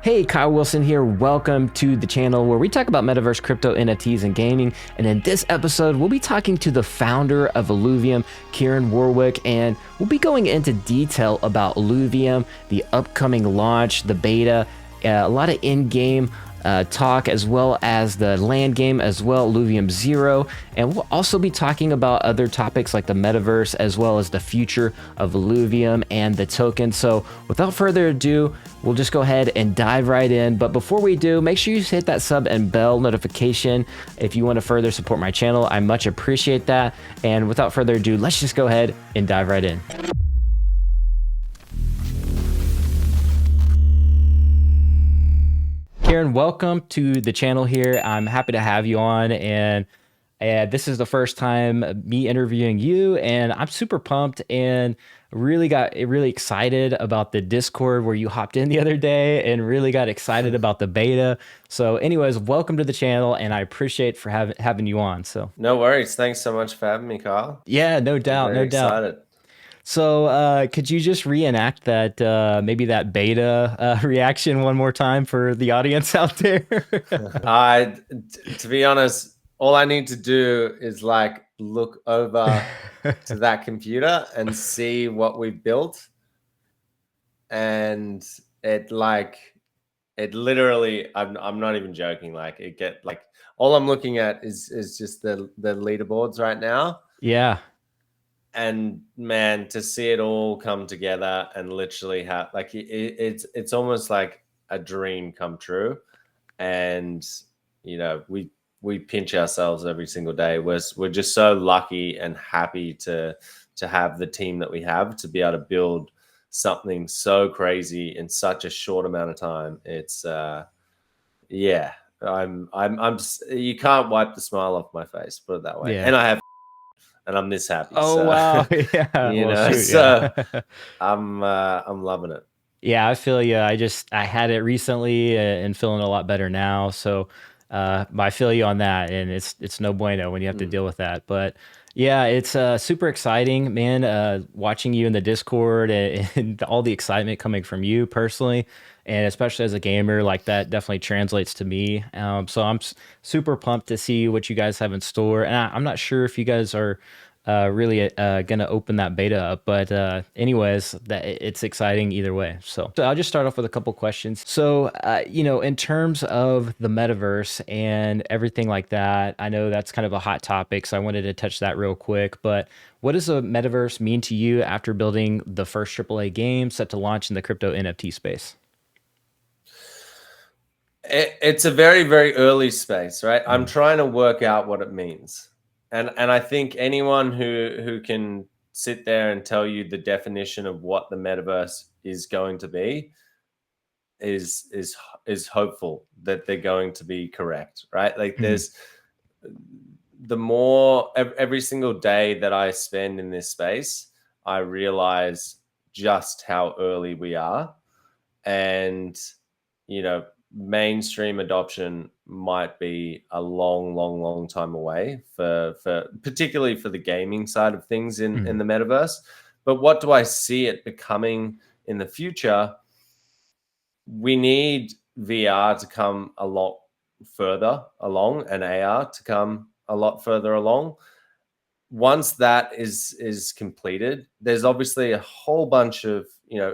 Hey, Kyle Wilson here. Welcome to the channel where we talk about metaverse, crypto, NFTs, and gaming. And in this episode, we'll be talking to the founder of Illuvium, Kieran Warwick, and we'll be going into detail about Illuvium, the upcoming launch, the beta, a lot of in-game talk, as well as the land game as well, Illuvium Zero. And we'll also be talking about other topics like the metaverse, as well as the future of Illuvium and the token. So without further ado, we'll just go ahead and dive right in. But before we do, make sure you hit that sub and bell notification if you want to further support my channel. I much appreciate that. And without further ado, let's just go ahead and dive right in. Kieran, welcome to the channel here. I'm happy to have you on, and this is the first time me interviewing you, and I'm super pumped and really got really excited about the Discord where you hopped in the other day, and really got excited about the beta. So anyways, welcome to the channel, and I appreciate for having you on. So no worries. Thanks so much for having me, Kyle. yeah, no doubt, Very no doubt. excited. So could you just reenact that, maybe that beta reaction one more time for the audience out there? To be honest, all I need to do is like look over to that computer and see what we built, and it literally, I'm not even joking. Like all I'm looking at is just the leaderboards right now. Yeah. And man, to see it all come together and literally have like it's almost like a dream come true. And you know, we pinch ourselves every single day. We're just so lucky and happy to have the team that we have, to be able to build something so crazy in such a short amount of time. It's yeah, I'm you can't wipe the smile off my face, put it that way. Yeah. And I have, and I'm this happy. Oh, So wow. Yeah. you Well, know, shoot. so Yeah. I'm loving it. Yeah, I feel you. I had it recently and feeling a lot better now. So I feel you on that, and it's no bueno when you have to deal with that. But yeah, it's super exciting, man. Watching you in the Discord and all the excitement coming from you personally, and especially as a gamer, like that definitely translates to me. So I'm super pumped to see what you guys have in store, and I'm not sure if you guys are really gonna open that beta up, but anyways, that it's exciting either way. So I'll just start off with a couple questions. So you know, in terms of the metaverse and everything like that, I know that's kind of a hot topic, so I wanted to touch that real quick. But what does a metaverse mean to you after building the first AAA game set to launch in the crypto NFT space? It's a very, very early space, right? I'm trying to work out what it means. And I think anyone who can sit there and tell you the definition of what the metaverse is going to be is hopeful that they're going to be correct, right? Like there's the more every single day that I spend in this space, I realize just how early we are. And you know, mainstream adoption might be a long time away for particularly for the gaming side of things in the metaverse. But what do I see it becoming in the future? We need VR to come a lot further along, and AR to come a lot further along. Once that is completed, there's obviously a whole bunch of, you know,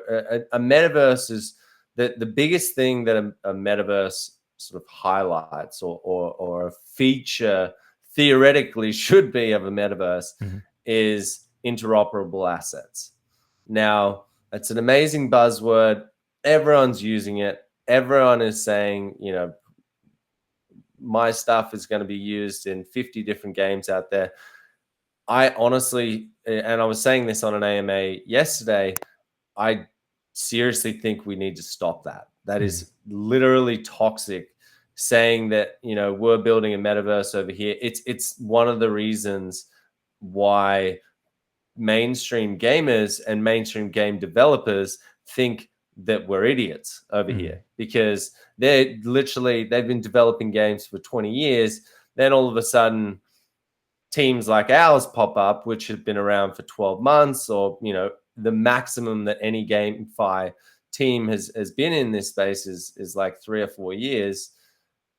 a metaverse is the biggest thing that a metaverse sort of highlights, or a feature theoretically should be of a metaverse, is interoperable assets. Now, it's an amazing buzzword. Everyone's using it. Everyone is saying, you know, my stuff is going to be used in 50 different games out there. I honestly, and I was saying this on an AMA yesterday, I seriously think we need to stop that. That is literally toxic, saying that, you know, we're building a metaverse over here. It's one of the reasons why mainstream gamers and mainstream game developers think that we're idiots over here, because they've been developing games for 20 years. Then all of a sudden teams like ours pop up, which have been around for 12 months, or, you know, the maximum that any GameFi team has been in this space is like 3 or 4 years,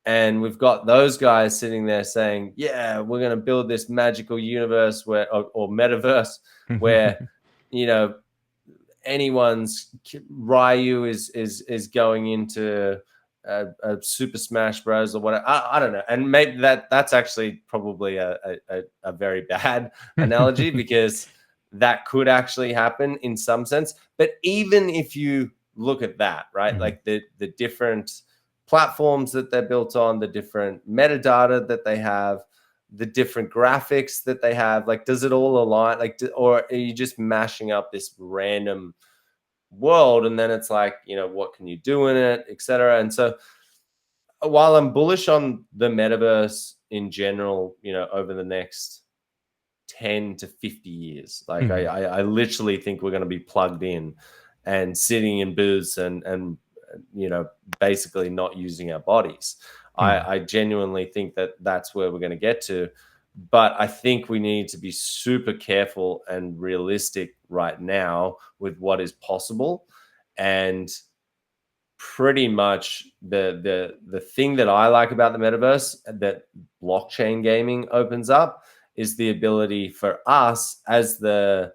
and we've got those guys sitting there saying, yeah, we're going to build this magical universe where or metaverse where, you know, anyone's Ryu is going into a Super Smash Bros. Or whatever. I don't know, and maybe that's actually probably a very bad analogy, because that could actually happen in some sense. But even if you look at that, right, like the different platforms that they're built on, the different metadata that they have, the different graphics that they have, like, does it all align? Like, or are you just mashing up this random world, and then it's like, you know, what can you do in it, etc. And so while I'm bullish on the metaverse in general, you know, over the next 10 to 50 years, like I literally think we're going to be plugged in and sitting in booths and you know, basically not using our bodies. I genuinely think that that's where we're going to get to. But I think we need to be super careful and realistic right now with what is possible. And pretty much the thing that I like about the metaverse that blockchain gaming opens up is the ability for us as the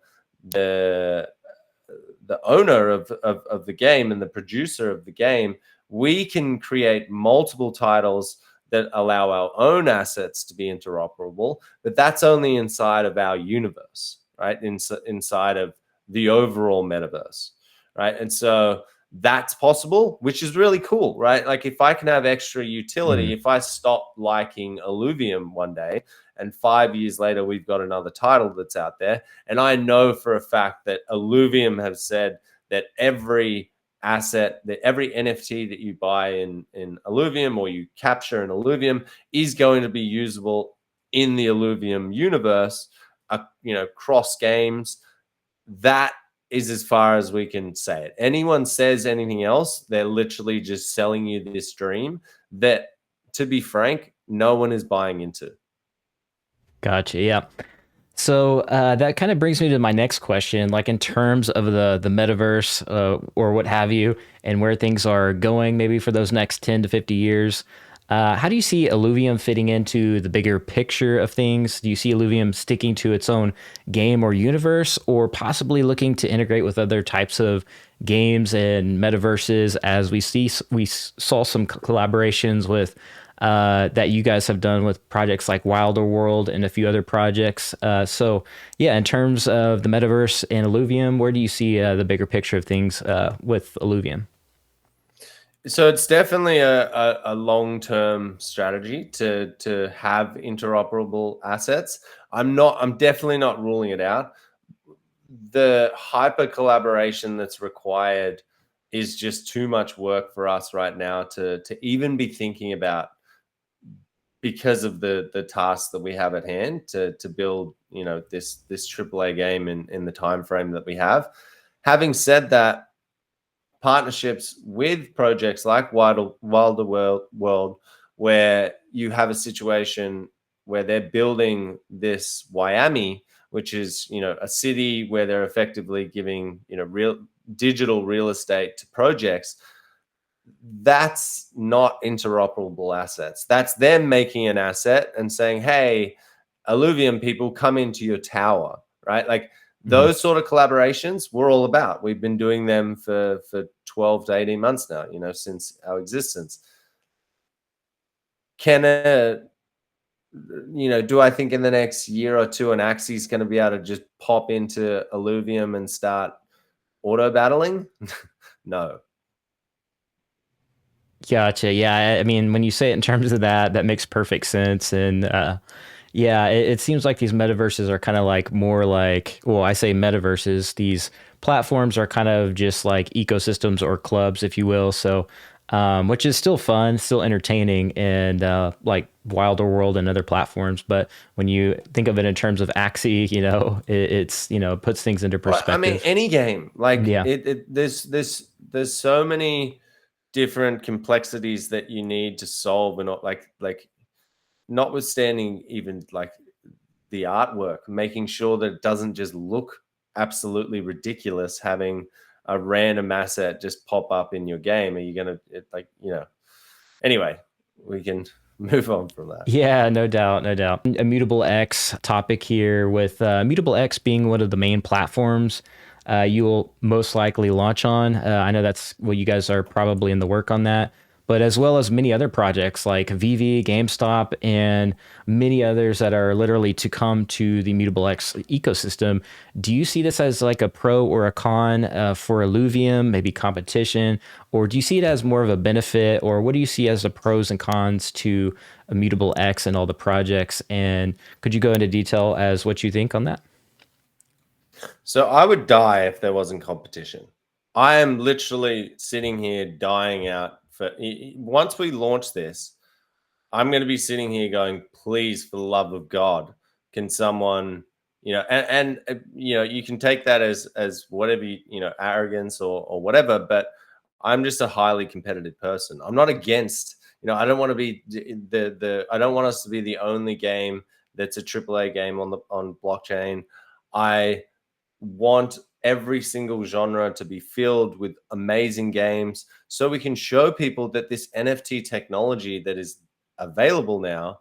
owner of the game and the producer of the game, we can create multiple titles that allow our own assets to be interoperable, but that's only inside of our universe, right? Inside of the overall metaverse, right? And so that's possible, which is really cool, right? Like, if I can have extra utility, if I stop liking Illuvium one day and 5 years later we've got another title that's out there, and I know for a fact that Illuvium have said that every asset, that every NFT that you buy in Illuvium or you capture in Illuvium is going to be usable in the Illuvium universe, you know, cross games. That is as far as we can say it. Anyone says anything else, they're literally just selling you this dream that, to be frank, no one is buying into. Gotcha. Yeah. So that kind of brings me to my next question. Like, in terms of the metaverse or what have you, and where things are going, maybe for those next 10 to 50 years, how do you see Illuvium fitting into the bigger picture of things? Do you see Illuvium sticking to its own game or universe, or possibly looking to integrate with other types of games and metaverses? As we saw some collaborations with that you guys have done with projects like Wilder World and a few other projects. So yeah, in terms of the metaverse and Illuvium, where do you see the bigger picture of things with Illuvium? So it's definitely a long-term strategy to have interoperable assets. I'm definitely not ruling it out. The hyper collaboration that's required is just too much work for us right now to even be thinking about, because of the tasks that we have at hand to build, you know, this AAA game in the time frame that we have. Having said that, partnerships with projects like Wilder World, where you have a situation where they're building this Wyoming, which is, you know, a city where they're effectively giving, you know, real digital real estate to projects. That's not interoperable assets. That's them making an asset and saying, hey, Illuvium people, come into your tower, right? Like, those sort of collaborations we're all about. We've been doing them for 12 to 18 months now, you know, since our existence. Can you know, do I think in the next year or two an Axie is going to be able to just pop into Illuvium and start auto battling? No. Gotcha. Yeah. I mean, when you say it in terms of that, that makes perfect sense. And yeah, it seems like these metaverses are kind of like more like, well, I say metaverses, these platforms are kind of just like ecosystems or clubs, if you will. So, which is still fun, still entertaining, and like Wilder World and other platforms. But when you think of it in terms of Axie, you know, it's, you know, puts things into Well, I mean, perspective. any game, like Yeah. there's so many different complexities that you need to solve, and not like notwithstanding even like the artwork, making sure that it doesn't just look absolutely ridiculous, having a random asset just pop up in your game? Are you going to like, you know, anyway, we can move on from that. Yeah, no doubt, no doubt. Immutable X topic here with Immutable X being one of the main platforms you will most likely launch on. I know that's what you guys are probably in the work on that, but as well as many other projects like VV, GameStop, and many others that are literally to come to the Immutable X ecosystem. Do you see this as like a pro or a con for Illuvium, maybe competition, or do you see it as more of a benefit, or what do you see as the pros and cons to Immutable X and all the projects? And could you go into detail as what you think on that? So I would die if there wasn't competition. I am literally sitting here dying out for once we launch this. I'm going to be sitting here going, please, for the love of God, can someone, you know, you know, you can take that as whatever, you know, arrogance or whatever, but I'm just a highly competitive person. I'm not against, you know, I don't want to be I don't want us to be the only game that's a AAA game on blockchain. I want every single genre to be filled with amazing games so we can show people that this NFT technology that is available now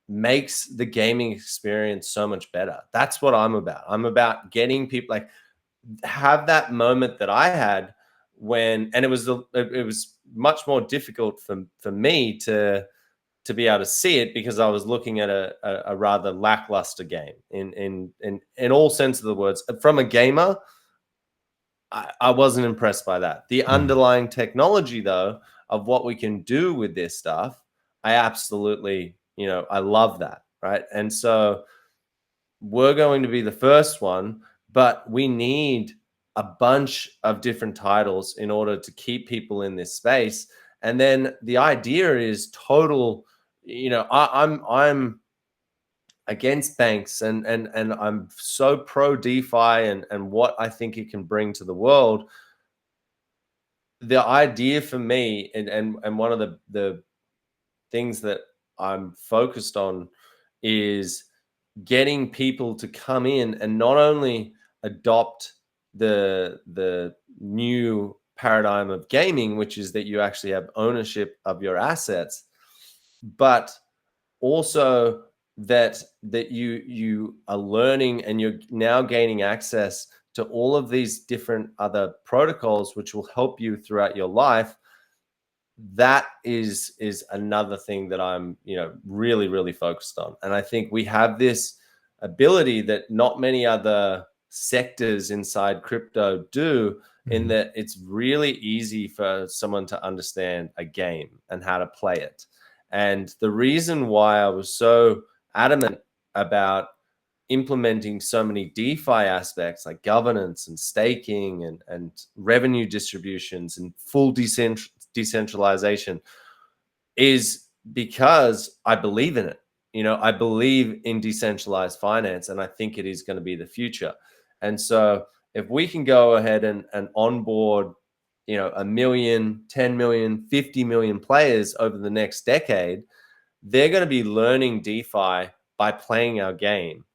makes the gaming experience so much better. That's what I'm about. I'm about getting people like have that moment that I had when, and it was much more difficult for me to be able to see it because I was looking at a rather lackluster game in all sense of the words. From a gamer, I wasn't impressed by that. The underlying technology, though, of what we can do with this stuff, I absolutely, you know, I love that, right? And so we're going to be the first one, but we need a bunch of different titles in order to keep people in this space. And then the idea is total, you know, I'm against banks and I'm so pro DeFi and what I think it can bring to the world. The idea for me and one of the things that I'm focused on is getting people to come in and not only adopt the new paradigm of gaming, which is that you actually have ownership of your assets, but also that you are learning and you're now gaining access to all of these different other protocols which will help you throughout your life. That is another thing that I'm, you know, really focused on. And I think we have this ability that not many other sectors inside crypto do, in that it's really easy for someone to understand a game and how to play it. And the reason why I was so adamant about implementing so many DeFi aspects like governance and staking and revenue distributions and full decentralization is because I believe in it. You know, I believe in decentralized finance and I think it is going to be the future. And so if we can go ahead and onboard, you know, 1 million, 10 million, 50 million players over the next decade, they're going to be learning DeFi by playing our game.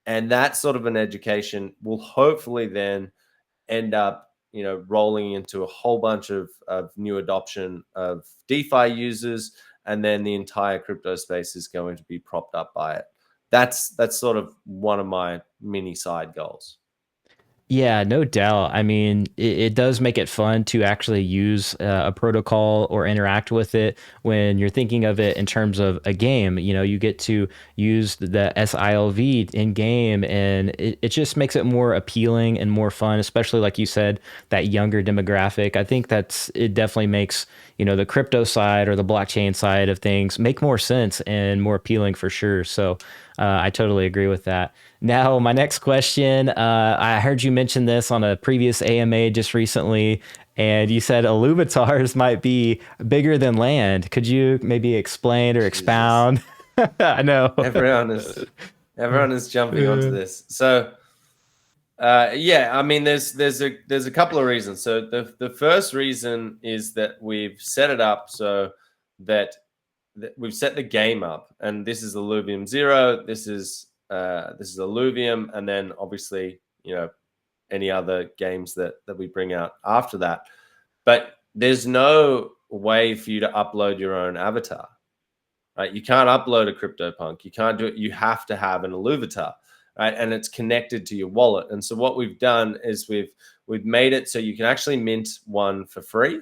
And that sort of an education will hopefully then end up, you know, rolling into a whole bunch of new adoption of DeFi users, and then the entire crypto space is going to be propped up by it. That's sort of one of my mini side goals. Yeah, no doubt. I mean, it does make it fun to actually use a protocol or interact with it when you're thinking of it in terms of a game. You know, you get to use the SILV in game, and it just makes it more appealing and more fun, especially like you said, that younger demographic. I think it definitely makes, you know, the crypto side or the blockchain side of things make more sense and more appealing for sure. So I totally agree with that. Now, my next question, I heard you mention this on a previous AMA just recently, and you said Illuvitars might be bigger than land. Could you maybe explain or Jesus. expound? I know. Everyone is jumping onto this. So yeah, I mean, there's a couple of reasons. So the first reason is that we've set it up so that we've set the game up, and this is Illuvium 0. This is Illuvium, and then obviously, you know, any other games that we bring out after that. But there's no way for you to upload your own avatar, right? You can't upload a CryptoPunk. You can't do it. You have to have an Illuvitar, right? And it's connected to your wallet. And so what we've done is we've made it so you can actually mint one for free.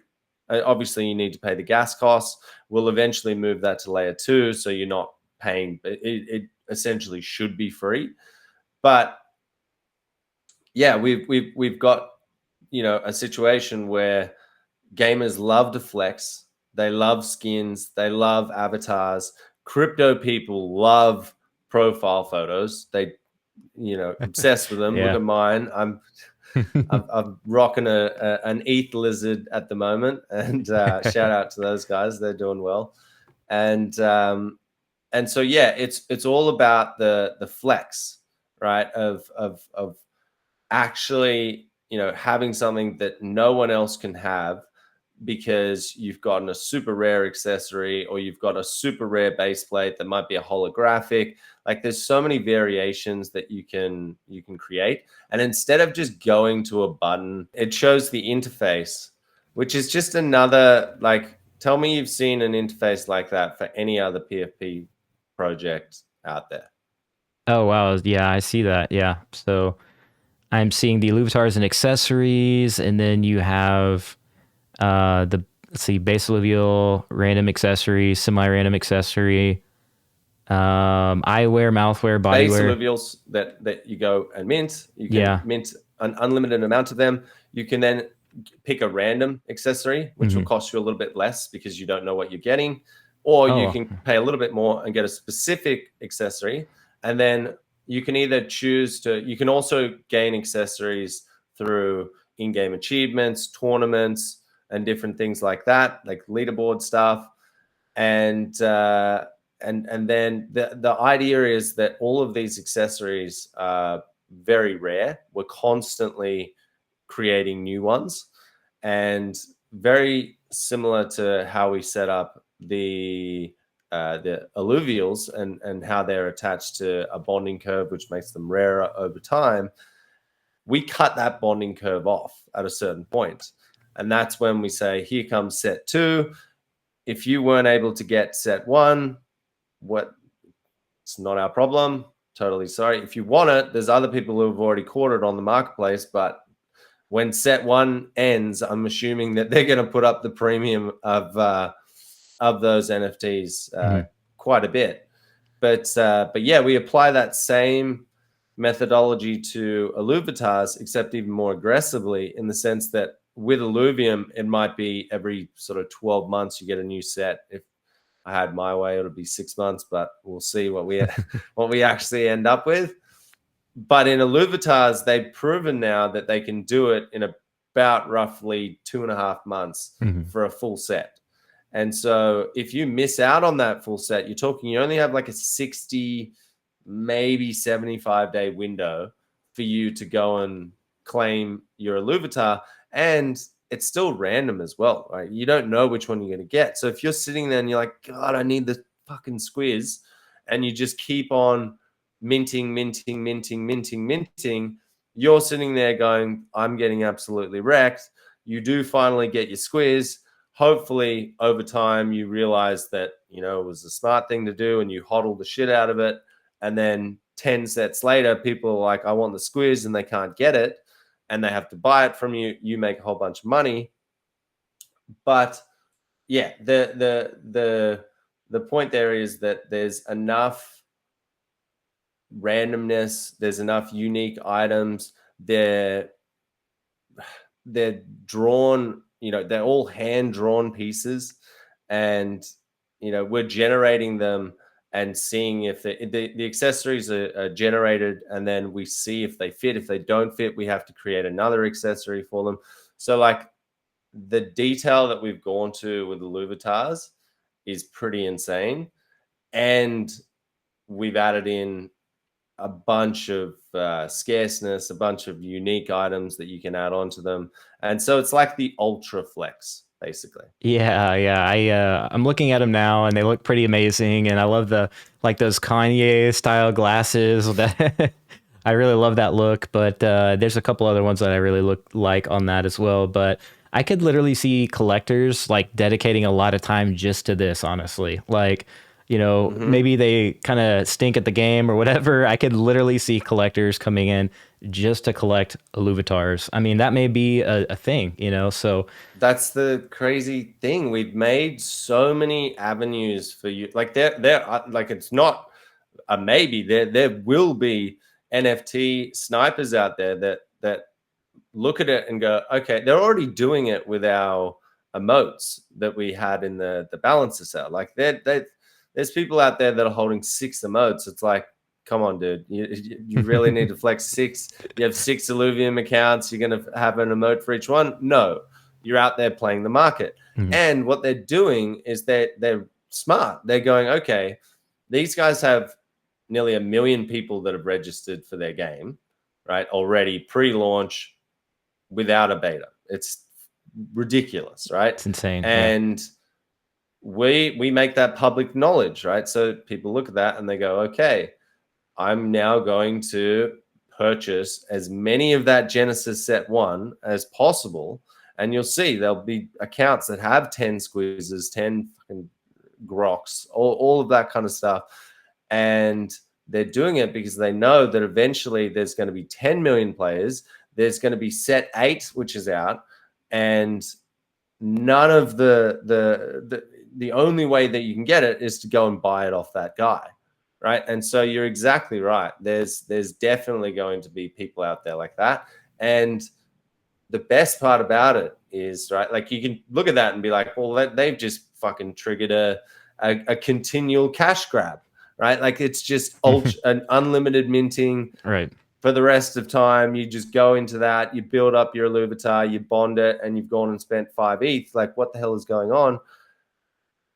Obviously, you need to pay the gas costs. We'll eventually move that to layer 2, so you're not paying. It essentially should be free. But yeah, we've got, you know, a situation where gamers love to flex. They love skins. They love avatars. Crypto people love profile photos. They, you know, obsessed with them. Look Yeah. at mine. I'm rocking an ETH lizard at the moment, and shout out to those guys. They're doing well. And so yeah, it's all about the flex, right? Of actually, you know, having something that no one else can have, because you've gotten a super rare accessory, or you've got a super rare base plate that might be a holographic. Like, there's so many variations that you can create. And instead of just going to a button, it shows the interface, which is just another, like, tell me you've seen an interface like that for any other PFP project out there. Oh wow, yeah, I see that. Yeah, so I'm seeing the Illuvitars and accessories, and then you have the, let's see, base alluvial, random accessory, semi-random accessory, eyewear, mouthwear, Base bodywear. alluvials that you go and mint. You can mint an unlimited amount of them. You can then pick a random accessory, which will cost you a little bit less because you don't know what you're getting, or you can pay a little bit more and get a specific accessory. And then you can either choose to, you can also gain accessories through in-game achievements, tournaments, and different things like that, like leaderboard stuff. And then the idea is that all of these accessories are very rare. We're constantly creating new ones, and very similar to how we set up the alluvials and how they're attached to a bonding curve, which makes them rarer over time. We cut that bonding curve off at a certain point, and that's when we say, here comes set 2. If you weren't able to get set 1, it's not our problem. Totally sorry. If you want it, there's other people who have already caught it on the marketplace. But when set 1 ends, I'm assuming that they're going to put up the premium of those NFTs quite a bit. But yeah, we apply that same methodology to Illuvitars, except even more aggressively, in the sense that with Illuvium, it might be every sort of 12 months you get a new set. If I had my way, it'll be 6 months, but we'll see what we actually end up with. But in Illuvitars, they've proven now that they can do it in about roughly 2.5 months for a full set. And so if you miss out on that full set, you're talking, you only have like a 60, maybe 75-day window for you to go and claim your Illuvitar. And it's still random as well, right? You don't know which one you're going to get. So if you're sitting there and you're like, God, I need the fucking squiz, and you just keep on minting, you're sitting there going, I'm getting absolutely wrecked. You do finally get your squiz. Hopefully, over time, you realize that, you know, it was a smart thing to do, and you hodl the shit out of it. And then 10 sets later, people are like, I want the squiz, and they can't get it, and they have to buy it from you. You make a whole bunch of money. But yeah, the point there is that there's enough randomness, there's enough unique items. They're drawn, you know, they're all hand-drawn pieces, and, you know, we're generating them and seeing if the accessories are generated, and then we see if they fit. If they don't fit, we have to create another accessory for them. So, like, the detail that we've gone to with the Illuvitars is pretty insane. And we've added in a bunch of scarceness, a bunch of unique items that you can add onto them. And so it's like the ultra flex, basically. Yeah. I'm looking at them now, and they look pretty amazing. And I love the, like, those Kanye style glasses that I really love that look, but there's a couple other ones that I really look like on that as well. But I could literally see collectors like dedicating a lot of time just to this, honestly. Like, Hmm. maybe they kind of stink at the game or whatever. I could literally see collectors coming in just to collect Illuvitars. I mean, that may be a thing, so That's the crazy thing. We've made so many avenues for you. Like like it's not a maybe. There will be NFT snipers out there that look at it and go, okay, they're already doing it with our emotes that we had in the balancer set. Like there's people out there that are holding 6 emotes. It's like, come on, dude, you really need to flex 6. You have 6 Illuvium accounts. You're going to have an emote for each one. No, you're out there playing the market. Mhm. And what they're doing is they're smart. They're going, okay, these guys have nearly 1 million people that have registered for their game, right? Already pre-launch without a beta. It's ridiculous, right? It's insane. Yeah. And we make that public knowledge, right? So people look at that and they go, okay, I'm now going to purchase as many of that Genesis set 1 as possible. And you'll see there'll be accounts that have 10 squeezes, 10 fucking groks, all of that kind of stuff. And they're doing it because they know that eventually there's going to be 10 million players. There's going to be set 8, which is out, and none of the only way that you can get it is to go and buy it off that guy, right? And so you're exactly right. There's definitely going to be people out there like that, and the best part about it is, right, like you can look at that and be like, well, they've just fucking triggered a continual cash grab, right? Like it's just an unlimited minting Right. for the rest of time. You just go into that, you build up your Illuvitar, you bond it, and you've gone and spent 5 ETH. Like, what the hell is going on?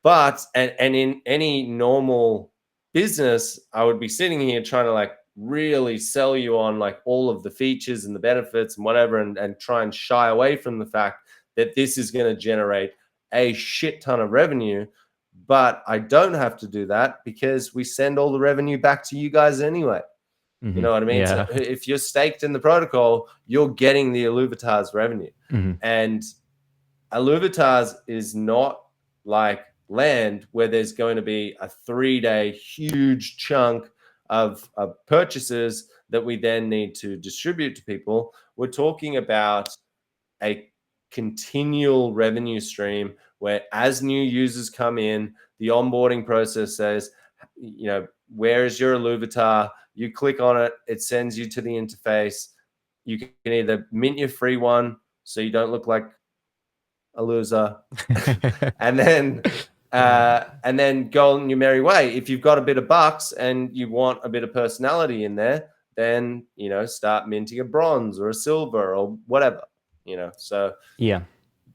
But and in any normal business, I would be sitting here trying to like really sell you on like all of the features and the benefits and whatever, and try and shy away from the fact that this is going to generate a shit ton of revenue. But I don't have to do that because we send all the revenue back to you guys anyway. You Hmm. know what I mean? So Yeah. if you're staked in the protocol, you're getting the Illuvitars revenue. Hmm. And Illuvitars is not like land where there's going to be a 3-day huge chunk of purchases that we then need to distribute to people. We're talking about a continual revenue stream where as new users come in, the onboarding process says, where is your Illuvitar? You click on it, it sends you to the interface. You can either mint your free one so you don't look like a loser, and then go on your merry way. If you've got a bit of bucks and you want a bit of personality in there, then start minting a bronze or a silver or whatever. So Yeah.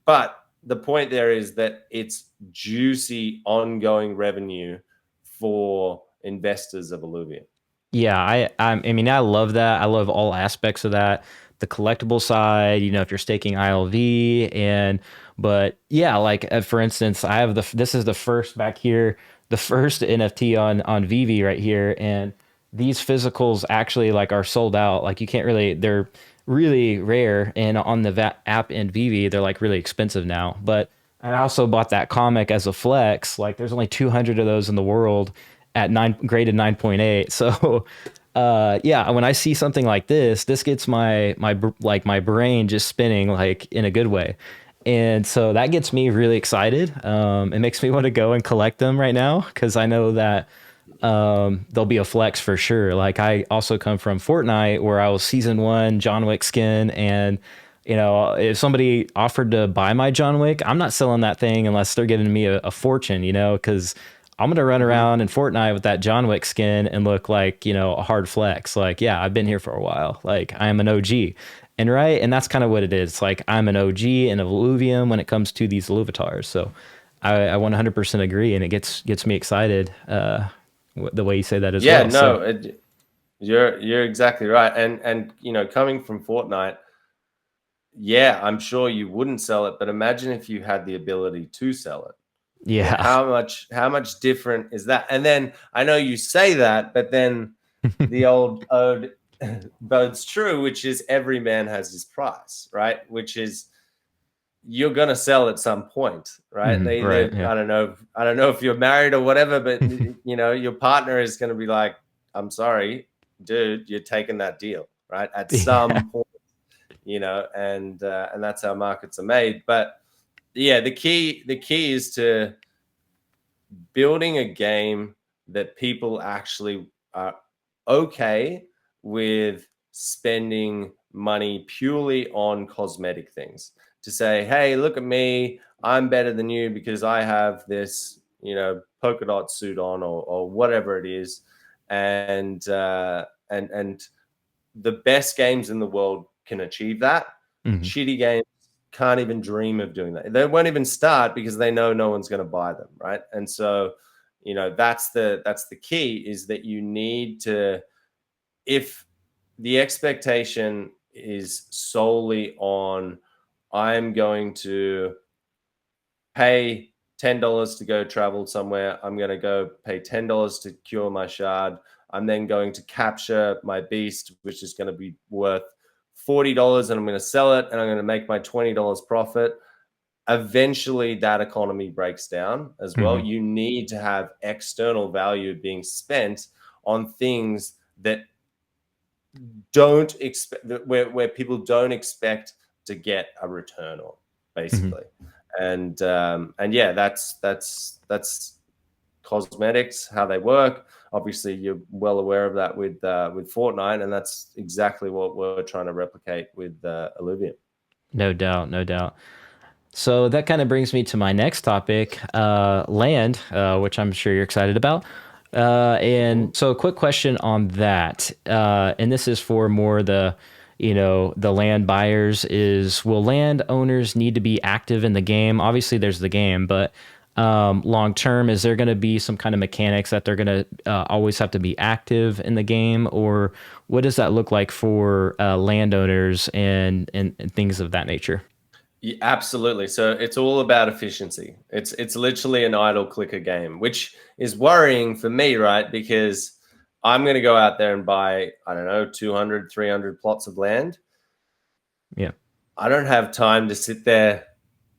but the point there is that it's juicy ongoing revenue for investors of Illuvium. Yeah, I mean, I love that. I love all aspects of that. The collectible side, if you're staking ILV, but yeah, like for instance, I have this is the first back here, the first NFT on VV right here, and these physicals actually like are sold out. Like you can't really, they're really rare, and on the app in VV, they're like really expensive now. But I also bought that comic as a flex. Like there's only 200 of those in the world at graded 9.8. So yeah, when I see something like this gets my brain just spinning like in a good way. And so that gets me really excited. It makes me want to go and collect them right now because I know that there'll be a flex for sure. Like I also come from Fortnite where I was season 1 John Wick skin, and if somebody offered to buy my John Wick, I'm not selling that thing unless they're giving me a fortune, because I'm gonna run Mm-hmm. around in Fortnite with that John Wick skin and look like, a hard flex. Like, yeah, I've been here for a while. Like, I am an OG. And right, and that's kind of what it is. It's like I'm an OG and a Illuvium when it comes to these Illuvitars. So I 100% agree, and it gets me excited. The way you say that as Yeah, well. So no, you're exactly right. And coming from Fortnite, yeah, I'm sure you wouldn't sell it, but imagine if you had the ability to sell it. yeah. How much different is that? And then I know you say that, but then the old ode but it's true, which is every man has his price, right? Which is you're gonna sell at some point, right? They Right. either Yeah. I don't know if you're married or whatever, but you know your partner is gonna be like, I'm sorry, dude, you're taking that deal, right? At Yeah. some point, you know, and that's how markets are made. But yeah, the key is to building a game that people actually are okay with spending money purely on cosmetic things. To say, hey, look at me, I'm better than you because I have this, you know, polka dot suit on, or whatever it is, and the best games in the world can achieve that. Mhm. Shitty games can't even dream of doing that. They won't even start because they know no one's going to buy them, right? And so, you know, that's the key, is that you need to, if the expectation is solely on, I'm going to pay $10 to go travel somewhere. I'm going to go pay $10 to cure my shard. I'm then going to capture my beast, which is going to be worth $40, and I'm going to sell it and I'm going to make my $20 profit. Eventually, that economy breaks down as well. Mhm. You need to have external value being spent on things that don't expect, where people don't expect to get a return on, Mhm. basically. And yeah, that's cosmetics, how they work. Obviously, you're well aware of that with Fortnite, and that's exactly what we're trying to replicate with Illuvium. No doubt. No doubt. So that kind of brings me to my next topic, land, which I'm sure you're excited about. Mhm. And so, a quick question on that, and this is for more the land buyers: is will land owners need to be active in the game? Obviously, there's the game, but long term, is there going to be some kind of mechanics that they're going to always have to be active in the game, or what does that look like for landowners and things of that nature? Yeah, absolutely. So it's all about efficiency. It's literally an idle clicker game, which is worrying for me, right? Because I'm going to go out there and buy, I don't know, 200, 300 plots of land. Yeah. I don't have time to sit there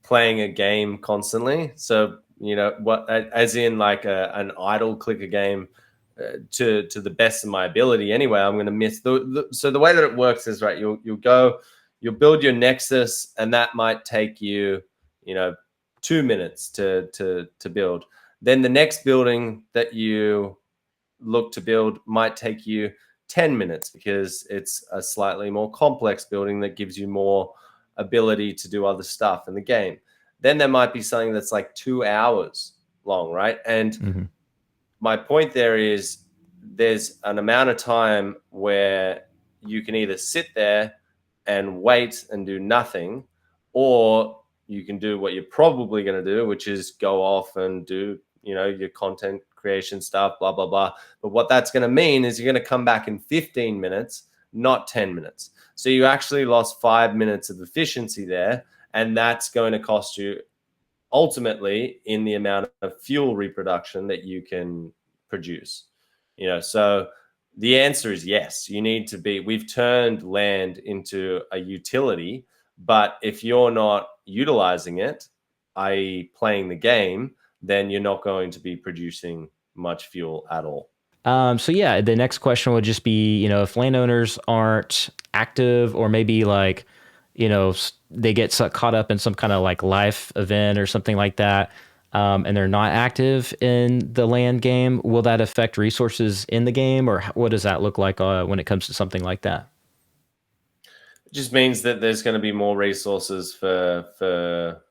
playing a game constantly. So, you know, what, as in like an idle clicker game, to the best of my ability anyway, I'm going to miss so the way that it works is, right, you'll build your nexus, and that might take you, you know, 2 minutes to build. Then the next building that you look to build might take you 10 minutes because it's a slightly more complex building that gives you more ability to do other stuff in the game. Then there might be something that's like 2 hours long, right? And Hmm. my point there is, there's an amount of time where you can either sit there and wait and do nothing, or you can do what you're probably going to do, which is go off and do, you know, your content creation stuff, blah blah blah. But what that's going to mean is you're going to come back in 15 minutes, not 10 minutes. So you actually lost 5 minutes of efficiency there, and that's going to cost you ultimately in the amount of fuel reproduction that you can produce. You know, so the answer is yes. You need to be, we've turned land into a utility, but if you're not utilizing it, i.e., playing the game, then you're not going to be producing much fuel at all. So yeah, the next question would just be, if landowners aren't active, or maybe like, they get caught up in some kind of like life event or something like that, and they're not active in the land game, will that affect resources in the game, or what does that look like when it comes to something like that? It just means that there's going to be more resources for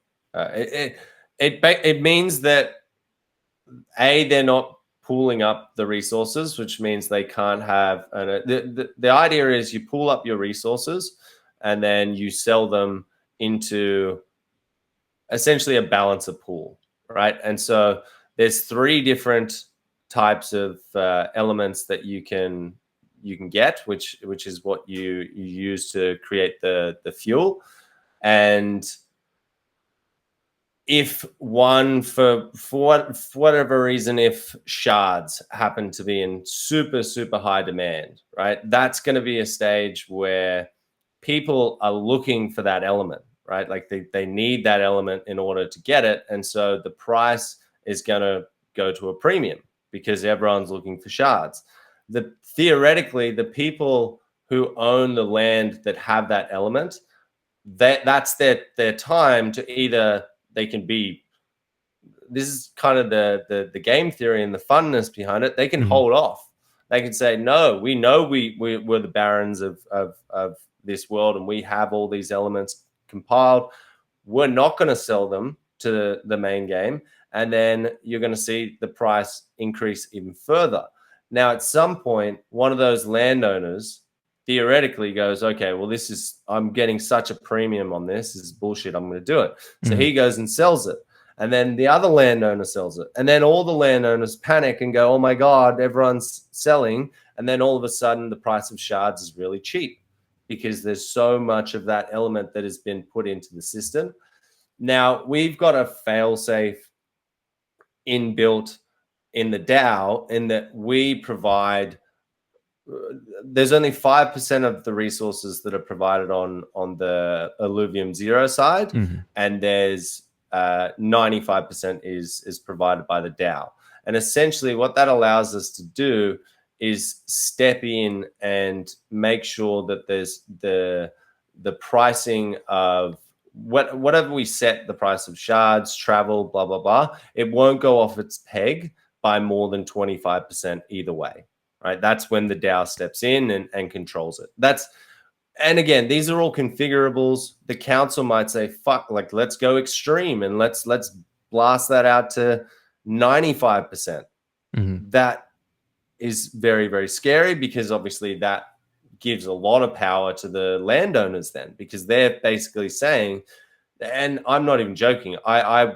it means that they're not pooling up the resources, which means they can't have the idea is you pool up your resources and then you sell them into essentially a balancer pool, right? And so there's three different types of elements that you can get, which is what you use to create the fuel. And if one for whatever reason, if shards happen to be in super high demand, right, that's going to be a stage where people are looking for that element, right? Like they need that element in order to get it, and so the price is going to go to a premium because everyone's looking for shards. Theoretically, the people who own the land that have that element, that's their time to either they can be, this is kind of the game theory and the funness behind it, they can hold off. They can say, no, we know we're the barons of this world and we have all these elements compiled. We're not going to sell them to the main game. And then you're going to see the price increase even further. Now, at some point, one of those landowners theoretically goes, okay, well, I'm getting such a premium on this. This is bullshit. I'm going to do it. So he goes and sells it. And then the other landowner sells it. And then all the landowners panic and go, oh my God, everyone's selling. And then all of a sudden the price of shards is really cheap because there's so much of that element that has been put into the system. Now, we've got a fail-safe inbuilt in the DAO in that we provide, there's only 5% of the resources that are provided on the Illuvium Zero side. And there's 95% is provided by the DAO. And essentially what that allows us to do is step in and make sure that there's the pricing of whatever we set the price of shards, travel, blah, blah, blah, it won't go off its peg by more than 25% either way, right? That's when the DAO steps in and controls it. And again, these are all configurables. The council might say, fuck, like, let's go extreme and let's blast that out to 95%. That is very, very scary because obviously that gives a lot of power to the landowners then, because they're basically saying, and I'm not even joking, I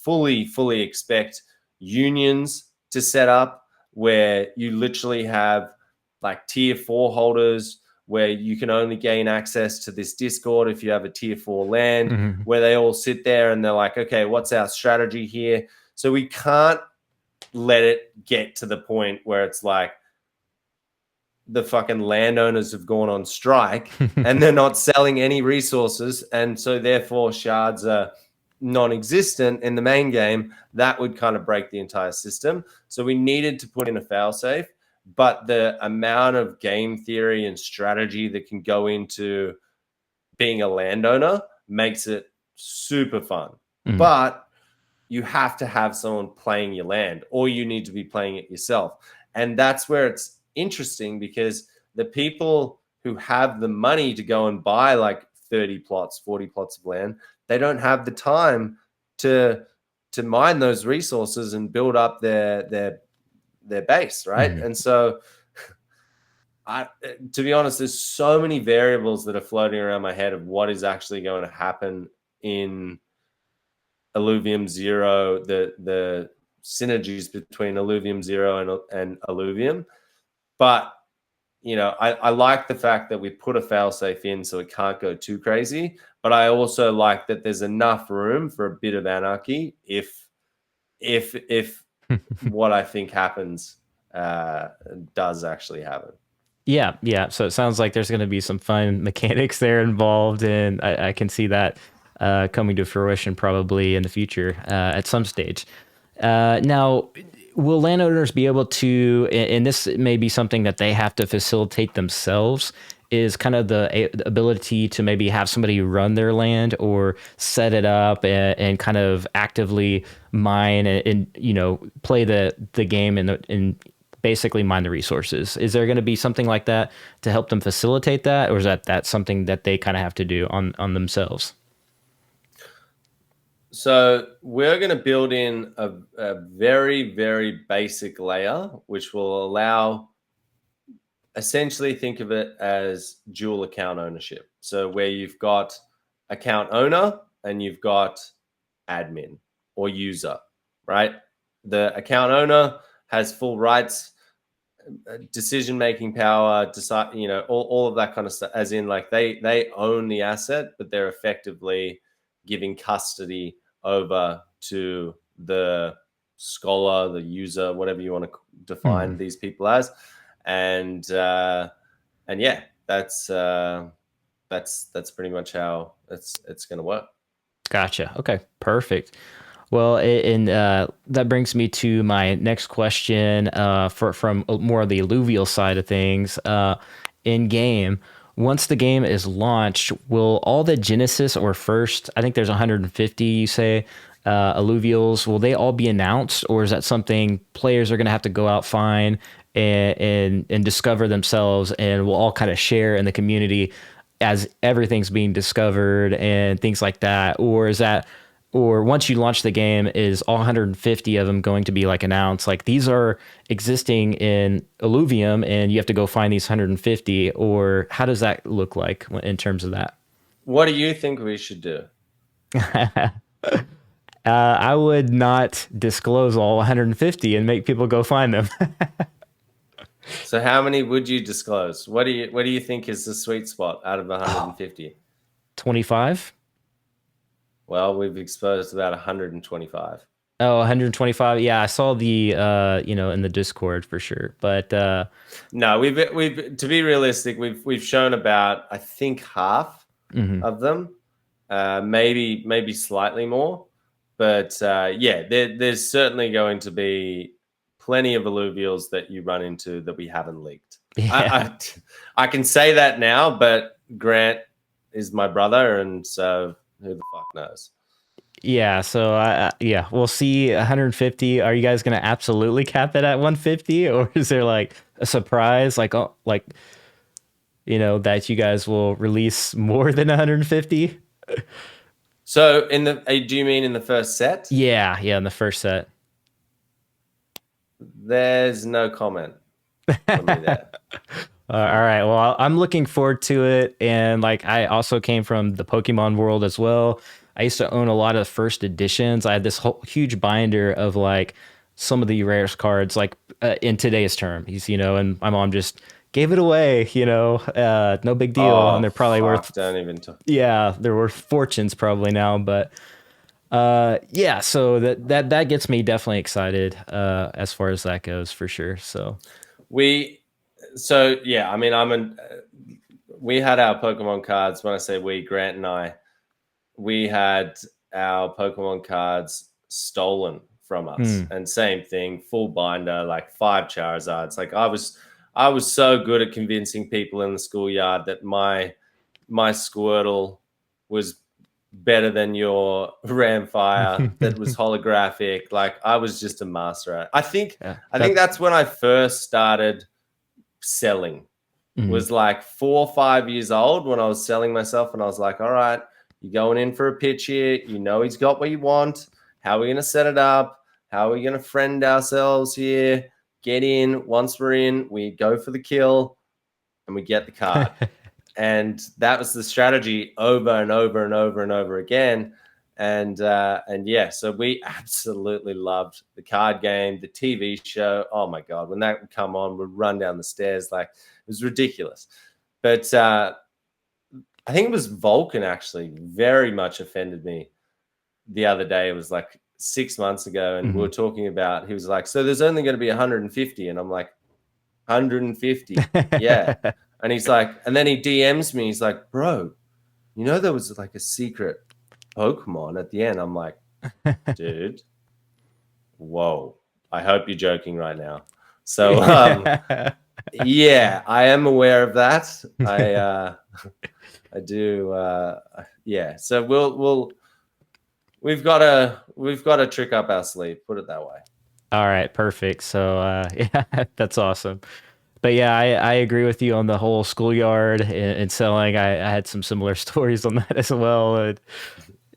fully expect unions to set up where you literally have like tier 4 holders where you can only gain access to this Discord if you have a tier 4 land, where they all sit there and they're like, okay, what's our strategy here? So we can't let it get to the point where it's like the fucking landowners have gone on strike and they're not selling any resources. And so therefore shards are non-existent in the main game. That would kind of break the entire system. So we needed to put in a failsafe. But the amount of game theory and strategy that can go into being a landowner makes it super fun. But you have to have someone playing your land, or you need to be playing it yourself. And that's where it's interesting, because the people who have the money to go and buy like 30 plots, 40 plots of land, they don't have the time to mine those resources and build up their base, right? And so to be honest, there's so many variables that are floating around my head of what is actually going to happen in Illuvium Zero, the synergies between Illuvium Zero and Illuvium. But you know, I like the fact that we put a failsafe in so it can't go too crazy, but I also like that there's enough room for a bit of anarchy if what I think happens does actually happen. Yeah. So it sounds like there's going to be some fun mechanics there involved, and I can see that coming to fruition probably in the future at some stage. Now, will landowners be able to, and this may be something that they have to facilitate themselves, is kind of the ability to maybe have somebody run their land or set it up and kind of actively mine and you know, play the game and basically mine the resources. Is there going to be something like that to help them facilitate that, or is that something that they kind of have to do on themselves? So we're going to build in a very, very basic layer, which will allow, essentially think of it as dual account ownership. So where you've got account owner and you've got admin or user, right? The account owner has full rights, decision-making power, decide, you know, all of that kind of stuff, as in like they own the asset, but they're effectively giving custody over to the scholar, the user, whatever you want to define these people as, and yeah, that's pretty much how it's going to work. Gotcha. Okay, perfect. Well, and that brings me to my next question from more of the alluvial side of things. In game, once the game is launched, will all the Genesis or first, I think there's 150, you say, alluvials, will they all be announced, or is that something players are going to have to go out, find, and discover themselves, and we'll all kind of share in the community as everything's being discovered and things like that? Or is that, or once you launch the game, is all 150 of them going to be like announced, like these are existing in Illuvium and you have to go find these 150? Or how does that look like in terms of that? What do you think we should do? I would not disclose all 150 and make people go find them. So how many would you disclose? What do you think is the sweet spot out of 150? 25. Well, we've exposed about 125. Oh, 125. Yeah, I saw the in the Discord for sure. But no, we've to be realistic, we've shown about, I think, half of them, maybe slightly more, but yeah, there's certainly going to be plenty of alluvials that you run into that we haven't leaked. yeah. I can say that now, but Grant is my brother, and so who the fuck knows? Yeah, so yeah, we'll see 150. Are you guys gonna absolutely cap it at 150, or is there like a surprise, like that you guys will release more than 150? So do you mean in the first set? Yeah, in the first set. There's no comment from me there. All right. Well, I'm looking forward to it. And like, I also came from the Pokemon world as well. I used to own a lot of first editions. I had this whole huge binder of like some of the rarest cards, like in today's terms, and my mom just gave it away, no big deal. Oh, and they're probably worth, don't even talk. Yeah, they're worth fortunes probably now. But yeah, so that gets me definitely excited as far as that goes, for sure. So yeah, I mean, we had our Pokemon cards. When I say we, Grant and I, we had our Pokemon cards stolen from us, and same thing, full binder, like 5 Charizards. Like I was so good at convincing people in the schoolyard that my Squirtle was better than your Ramfire that was holographic. Like I was just a master at it. I think that's when I first started selling. Was like 4 or 5 years old when I was selling myself, and I was like, all right, you're going in for a pitch here. He's got what you want. How are we going to set it up? How are we going to friend ourselves here? Get in. Once we're in, we go for the kill and we get the card. And that was the strategy over and over and over and over again. And yeah, so we absolutely loved the card game, the TV show. Oh my God, when that would come on, we'd run down the stairs. Like, it was ridiculous. But I think it was Vulcan actually very much offended me the other day. It was like 6 months ago, and we were talking about, he was like, so there's only going to be 150. And I'm like, 150? Yeah. And he's like, and then he DMs me. He's like, bro, there was like a secret Pokemon at the end. I'm like, dude, whoa. I hope you're joking right now. So yeah, I am aware of that. I do. Yeah. So we've got a trick up our sleeve, put it that way. All right, perfect. So yeah, that's awesome. But yeah, I agree with you on the whole schoolyard and selling. I had some similar stories on that as well. And,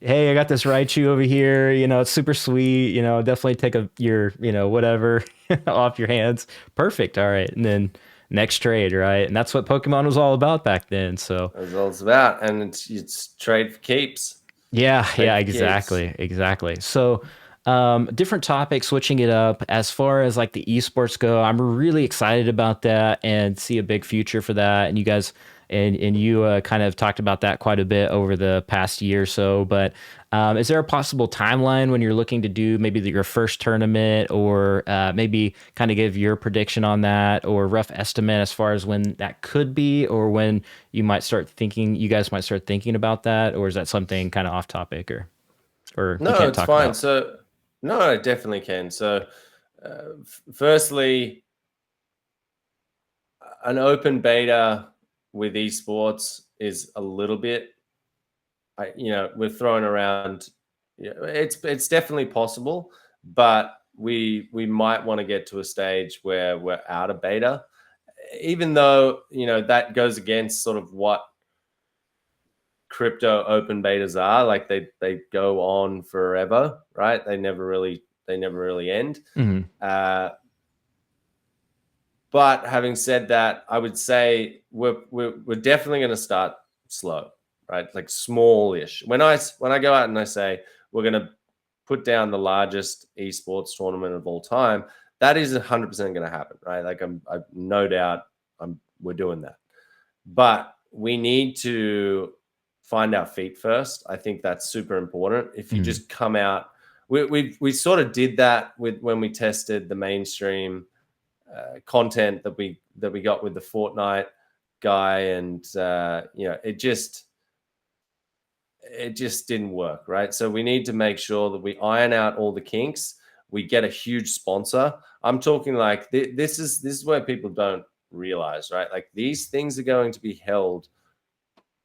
hey, I got this Raichu over here. It's super sweet. Definitely take your whatever off your hands. Perfect. All right, and then next trade, right? And that's what Pokemon was all about back then. So that's all it's about, and it's trade for keeps. Yeah, exactly. So different topic, switching it up. As far as like the esports go, I'm really excited about that and see a big future for that. And you guys and you kind of talked about that quite a bit over the past year or so. But is there a possible timeline when you're looking to do maybe your first tournament, or maybe kind of give your prediction on that, or rough estimate as far as when that could be, or when you guys might start thinking about that, or is that something kind of off topic, or you No, can't it's talk fine. about? So, no, I definitely can. So, firstly, an open beta with esports is a little bit, we're throwing around. It's definitely possible, but we might want to get to a stage where we're out of beta, even though that goes against sort of what crypto open betas are. Like they go on forever, right? They never really end. Hmm. Uh, but having said that, I would say we're definitely going to start slow, right? Like smallish. When I go out and I say we're going to put down the largest esports tournament of all time, that is 100% going to happen, right? Like I'm no doubt we're doing that. But we need to find our feet first. I think that's super important. If you Hmm. just come out, we sort of did that with when we tested the mainstream content that we got with the Fortnite guy, and it just didn't work, right? So we need to make sure that we iron out all the kinks. We get a huge sponsor. I'm talking like this is where people don't realize, right? Like these things are going to be held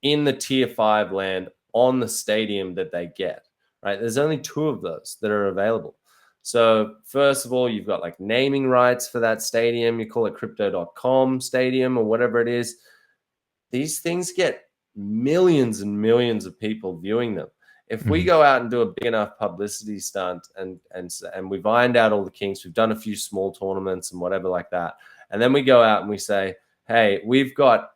in the tier 5 land on the stadium that they get, right? There's only 2 of those that are available. So first of all, you've got like naming rights for that stadium. You call it crypto.com stadium or whatever it is. These things get millions and millions of people viewing them. If we Hmm. go out and do a big enough publicity stunt, and we've ironed out all the kinks, we've done a few small tournaments and whatever like that, and then we go out and we say, hey, we've got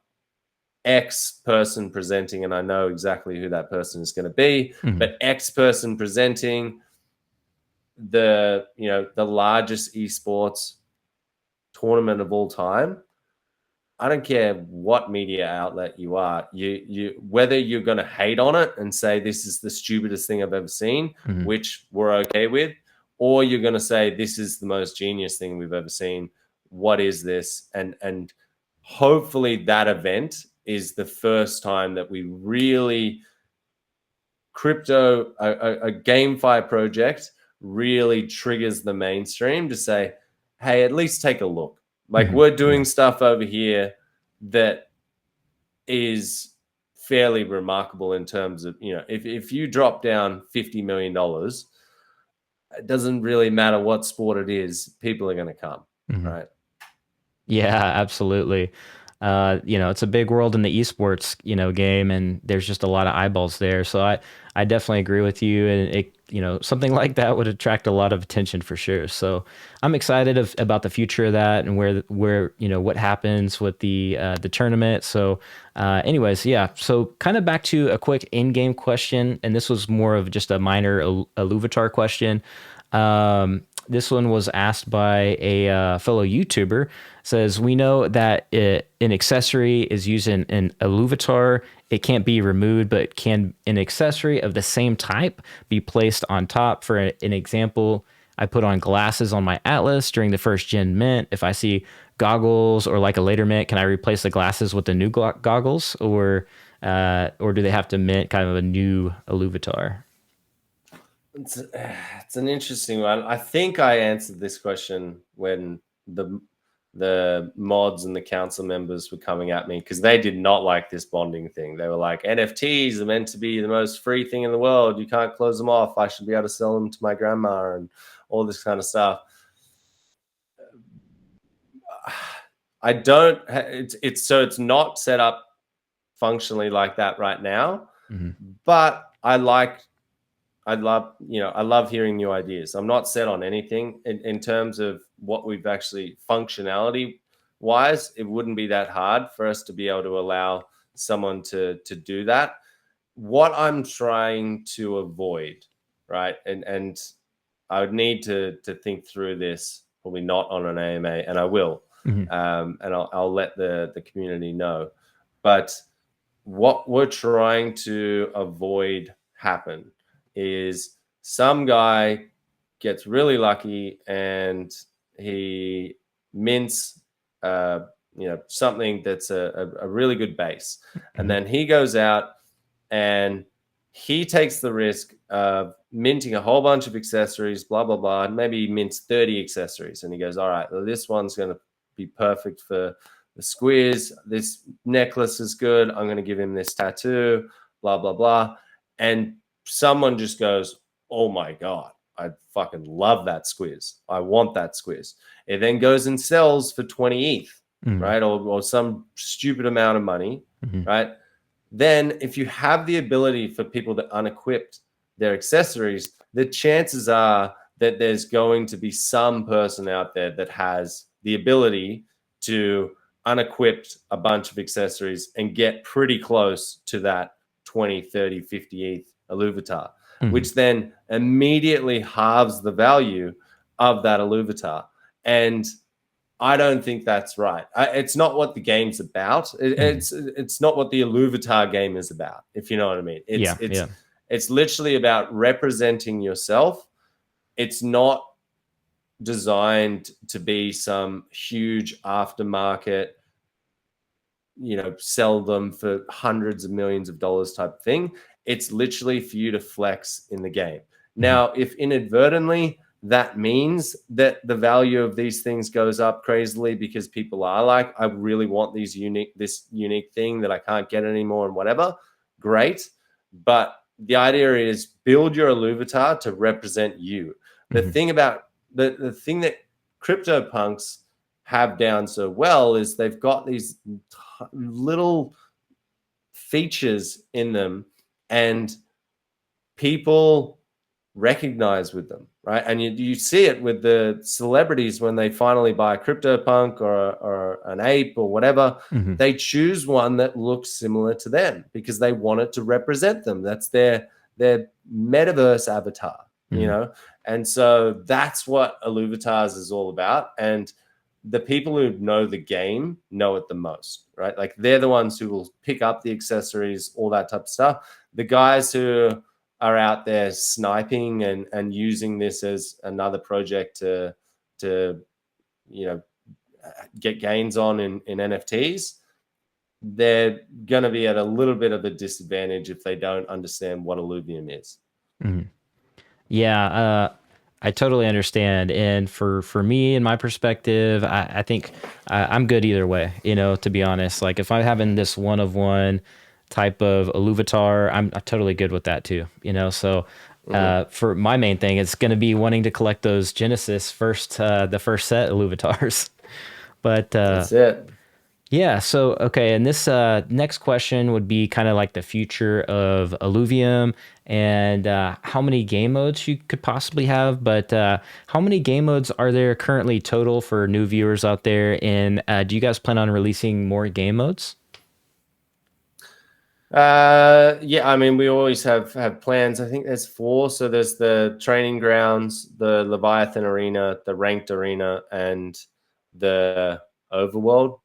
X person presenting, and I know exactly who that person is going to be, Hmm. but X person presenting the largest esports tournament of all time. I don't care what media outlet you are, you whether you're going to hate on it and say this is the stupidest thing I've ever seen, Hmm. which we're okay with, or you're going to say this is the most genius thing we've ever seen. What is this? And hopefully that event is the first time that we really a GameFi project really triggers the mainstream to say, hey, at least take a look. Like Hmm. we're doing Yeah. stuff over here that is fairly remarkable in terms of, if you drop down $50 million, it doesn't really matter what sport it is, people are going to come, Hmm. right? Yeah, absolutely. It's a big world in the esports, game, and there's just a lot of eyeballs there. So I definitely agree with you, and something like that would attract a lot of attention for sure. So I'm excited about the future of that and where what happens with the tournament. So, anyways, yeah. So kind of back to a quick in-game question, and this was more of just a minor Illuvitar question. This one was asked by a fellow YouTuber. Says, we know that an accessory is used in an Illuvitar. It can't be removed, but can an accessory of the same type be placed on top? For an example, I put on glasses on my Atlas during the first gen mint. If I see goggles or like a later mint, can I replace the glasses with the new goggles, or do they have to mint kind of a new Illuvitar? It's an interesting one. I think I answered this question when the mods and the council members were coming at me because they did not like this bonding thing. They were like, NFTs are meant to be the most free thing in the world. You can't close them off. I should be able to sell them to my grandma and all this kind of stuff. I don't. It's not set up functionally like that right now, Hmm. but I love hearing new ideas. I'm not set on anything in terms of what we've actually functionality wise. It wouldn't be that hard for us to be able to allow someone to do that. What I'm trying to avoid, right? And I would need to think through this, probably not on an AMA, and I will. Hmm. And I'll let the community know. But what we're trying to avoid happen is some guy gets really lucky and he mints something that's a really good base, and then he goes out and he takes the risk of minting a whole bunch of accessories, blah blah blah, and maybe he mints 30 accessories, and he goes, all right, well, this one's going to be perfect for the squiz. This necklace is good. I'm going to give him this tattoo, blah blah blah, and someone just goes, oh my god, I fucking love that squiz. I want that squiz. It then goes and sells for 20 ETH, right? Or some stupid amount of money, right? Then if you have the ability for people to unequip their accessories, the chances are that there's going to be some person out there that has the ability to unequip a bunch of accessories and get pretty close to that 20, 30, 50 ETH Illuvitar, which then immediately halves the value of that Illuvitar. And I don't think that's right. It's not what the game's about. It's not what the Illuvitar game is about, if you know what I mean. It's literally about representing yourself. It's not designed to be some huge aftermarket, sell them for hundreds of millions of dollars type thing. It's literally for you to flex in the game. Now, if inadvertently that means that the value of these things goes up crazily because people are like, I really want this unique thing that I can't get anymore and whatever, great. But the idea is build your Illuvitar to represent you. The thing about the thing that CryptoPunks have down so well is they've got these little features in them and people recognize with them, right? And you see it with the celebrities when they finally buy a CryptoPunk or an ape or whatever. They choose one that looks similar to them because they want it to represent them. That's their metaverse avatar, and so that's what Illuvitars is all about. And the people who know the game know it the most, right? Like they're the ones who will pick up the accessories, all that type of stuff. The guys who are out there sniping and using this as another project to get gains on in NFTs, they're going to be at a little bit of a disadvantage if they don't understand what Illuvium is. Yeah, I totally understand. And for me, in my perspective, I think I'm good either way, to be honest. Like if I'm having this one of one type of Illuvitar, I'm totally good with that too, So for my main thing, it's going to be wanting to collect those Genesis the first set Illuvitars. But that's it. Yeah. So, okay. And this next question would be kind of like the future of Illuvium and how many game modes you could possibly have. But how many game modes are there currently total for new viewers out there? And do you guys plan on releasing more game modes? Yeah, I mean, we always have plans. I think there's 4. So there's the training grounds, the Leviathan arena, the ranked arena, and the overworld.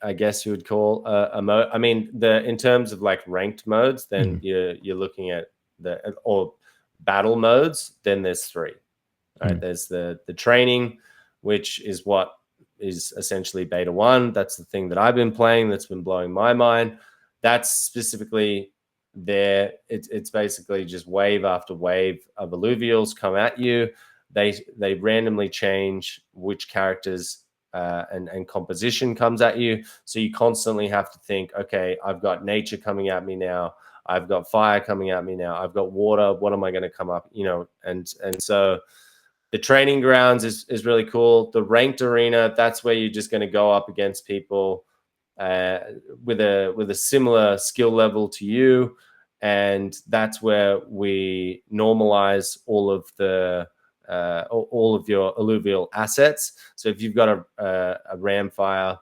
I guess you would call a mode. I mean, in terms of like ranked modes, then you're looking at or battle modes. Then there's 3. Right? There's the training, which is what is essentially beta 1. That's the thing that I've been playing. That's been blowing my mind. That's specifically there. It's basically just wave after wave of alluvials come at you. They randomly change which characters and composition comes at you. So you constantly have to think, okay, I've got nature coming at me now. I've got fire coming at me now. I've got water. What am I going to come up? And so the training grounds is really cool. The ranked arena, that's where you're just going to go up against people with a similar skill level to you, and that's where we normalize all of your alluvial assets. So if you've got a Ramfire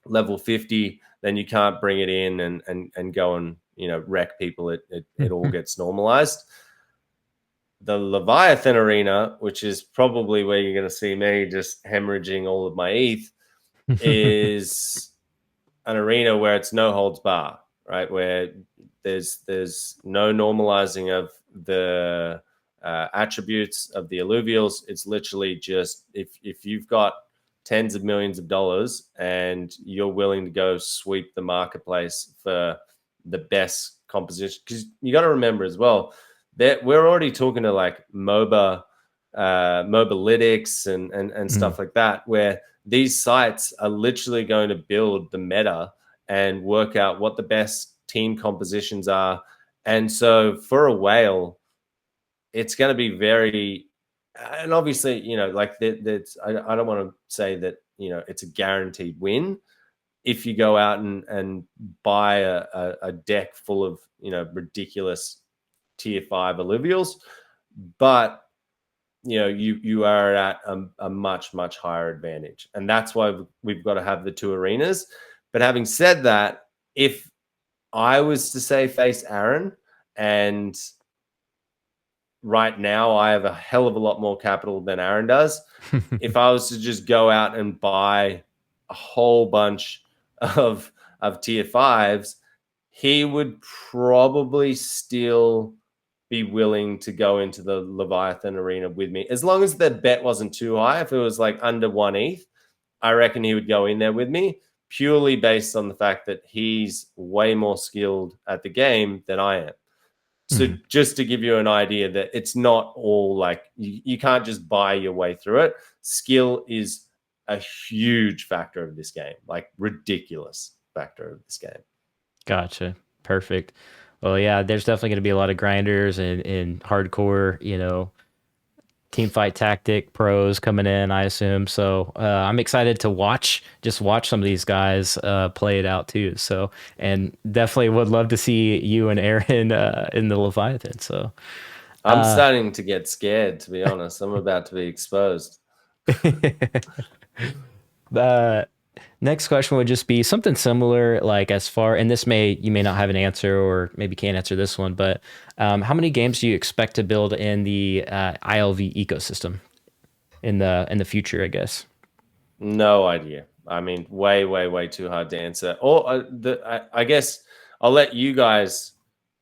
level 50, then you can't bring it in and go and wreck people. It all gets normalized. The Leviathan arena, which is probably where you're going to see me just hemorrhaging all of my ETH, is an arena where it's no holds bar, right? Where there's no normalizing of the attributes of the alluvials. It's literally just if you've got tens of millions of dollars and you're willing to go sweep the marketplace for the best composition, because you got to remember as well that we're already talking to like MOBA, Mobalytics and stuff like that, where these sites are literally going to build the meta and work out what the best team compositions are. And so for a whale, it's going to be very, and obviously, you know, like I don't want to say that, you know, it's a guaranteed win if you go out and buy a deck full of, you know, ridiculous tier 5 alluvials, but you know, you are at a much higher advantage, and that's why we've got to have the two arenas. But having said that, if I was to say face Aaron, and right now I have a hell of a lot more capital than Aaron does, if I was to just go out and buy a whole bunch of tier 5s, he would probably still be willing to go into the Leviathan arena with me, as long as the bet wasn't too high. If it was like under 1 ETH, I reckon he would go in there with me, purely based on the fact that he's way more skilled at the game than I am. So just to give you an idea that it's not all like you can't just buy your way through it. Skill is a huge factor of this game, like ridiculous factor of this game. Gotcha. Perfect. Well, yeah, there's definitely going to be a lot of grinders and hardcore, you know, team fight tactic pros coming in, I assume. So I'm excited to just watch some of these guys play it out too. So, and definitely would love to see you and Aaron in the Leviathan. So I'm starting to get scared, to be honest. I'm about to be exposed. The next question would just be something similar, like as far, and you may not have an answer or maybe can't answer this one, but how many games do you expect to build in the ILV ecosystem in the future, I guess? No idea. I mean, way too hard to answer. Or I guess I'll let you guys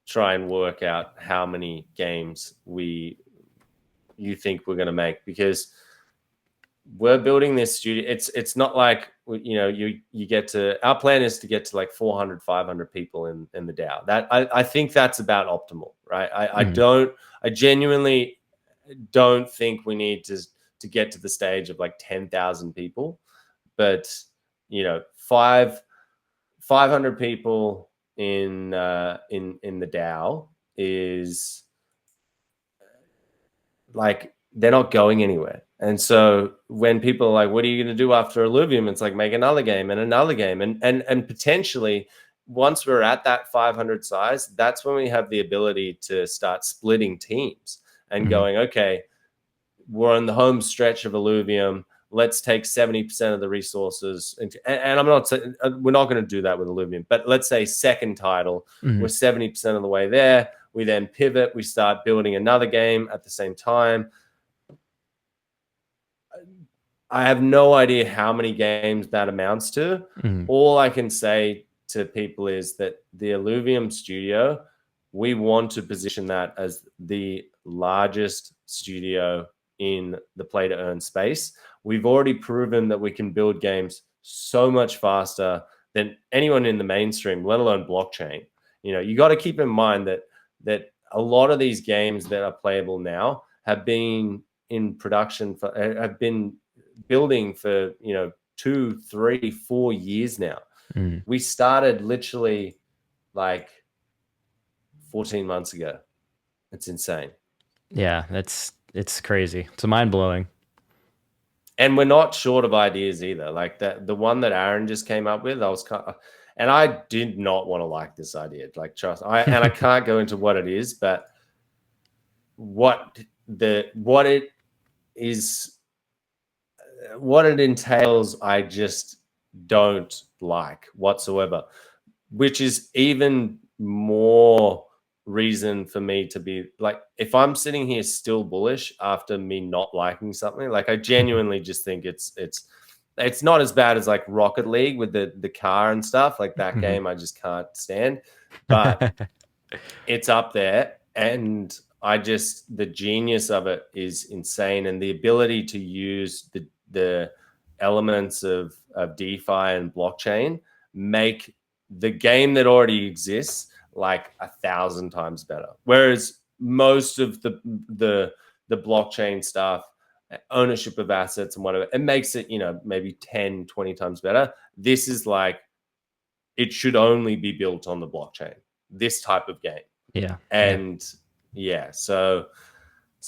try and work out how many games you think we're going to make, because we're building this studio. It's not like, you know, you get to, our plan is to get to like 400 500 people in the DAO. That I think that's about optimal, right? I genuinely don't think we need to get to the stage of like 10,000 people, but you know, 500 people in the DAO is like, they're not going anywhere. And so when people are like, what are you going to do after Illuvium? It's like, make another game and another game. And potentially, once we're at that 500 size, that's when we have the ability to start splitting teams and going, okay, we're on the home stretch of Illuvium. Let's take 70% of the resources. And I'm not saying we're not going to do that with Illuvium, but let's say second title, we're 70% of the way there. We then pivot. We start building another game at the same time. I have no idea how many games that amounts to. All I can say to people is that the Illuvium studio, we want to position that as the largest studio in the play to earn space. We've already proven that we can build games so much faster than anyone in the mainstream, let alone blockchain. You know, you got to keep in mind that a lot of these games that are playable now have been in production have been building for, you know, 2, 3, 4 years now. We started literally like 14 months ago. It's insane. Yeah, it's crazy. It's mind blowing. And we're not short of ideas either. Like the one that Aaron just came up with, and I did not want to like this idea. Like, trust, I can't go into what it is, but what it is, what it entails, I just don't like whatsoever, which is even more reason for me to be like, if I'm sitting here still bullish after me not liking something, like I genuinely just think it's It's not as bad as like Rocket League with the car and stuff. Like that Mhm. game, I just can't stand. But it's up there, and the genius of it is insane, and the ability to use the elements of DeFi and blockchain make the game that already exists like 1,000 times better. Whereas most of the blockchain stuff, ownership of assets and whatever, it makes it, maybe 10, 20 times better. This is like, it should only be built on the blockchain, this type of game. Yeah. And yeah, so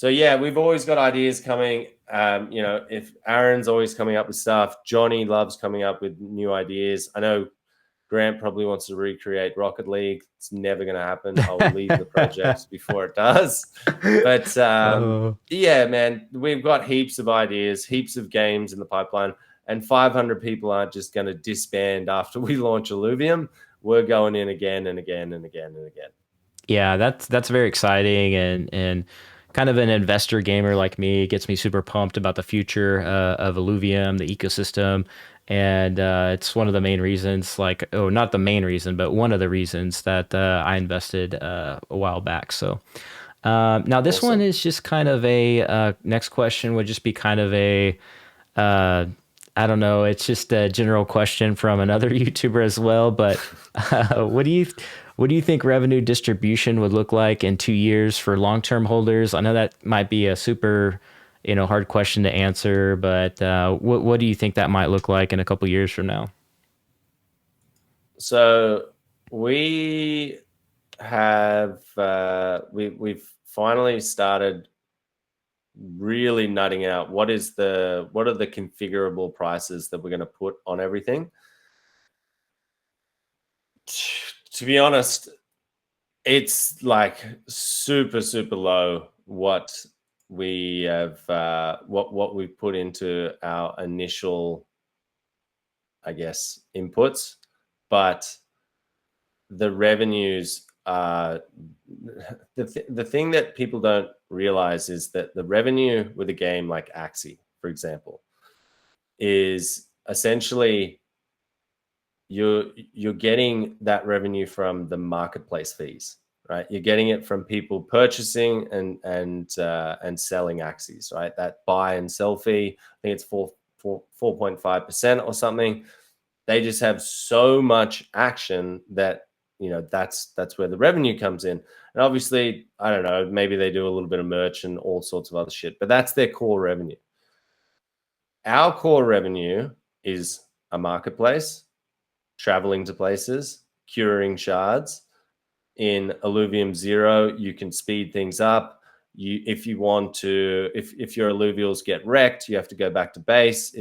yeah, we've always got ideas coming. If Aaron's always coming up with stuff, Johnny loves coming up with new ideas. I know Grant probably wants to recreate Rocket League. It's never going to happen. I'll leave the project before it does. But yeah, man, we've got heaps of ideas, heaps of games in the pipeline, and 500 people aren't just going to disband after we launch Illuvium. We're going in again and again and again and again. Yeah, that's very exciting, and kind of an investor gamer like me, gets me super pumped about the future of Illuvium, the ecosystem, and it's one of the main reasons, like, oh, not the main reason, but one of the reasons that I invested a while back. So now this one Awesome. is just kind of a next question would just be kind of a uh, I don't know. It's just a general question from another YouTuber as well. But what do you think revenue distribution would look like in 2 years for long-term holders? I know that might be a super, hard question to answer, but what do you think that might look like in a couple years from now? So we have we've finally started really nutting out what are the configurable prices that we're going to put on everything. To be honest, it's like super low what we have what we put into our initial, I guess, inputs, but the revenues are the thing that people don't realize is that the revenue with a game like Axie, for example, is essentially you're getting that revenue from the marketplace fees, right? You're getting it from people purchasing and selling Axies, right? That buy and sell fee, I think it's 4.5% or something. They just have so much action that that's where the revenue comes in. And obviously, I don't know, maybe they do a little bit of merch and all sorts of other shit, but that's their core revenue. Our core revenue is a marketplace, traveling to places, curing shards. In Illuvium 0, you can speed things up. If you want to, if your alluvials get wrecked, you have to go back to base.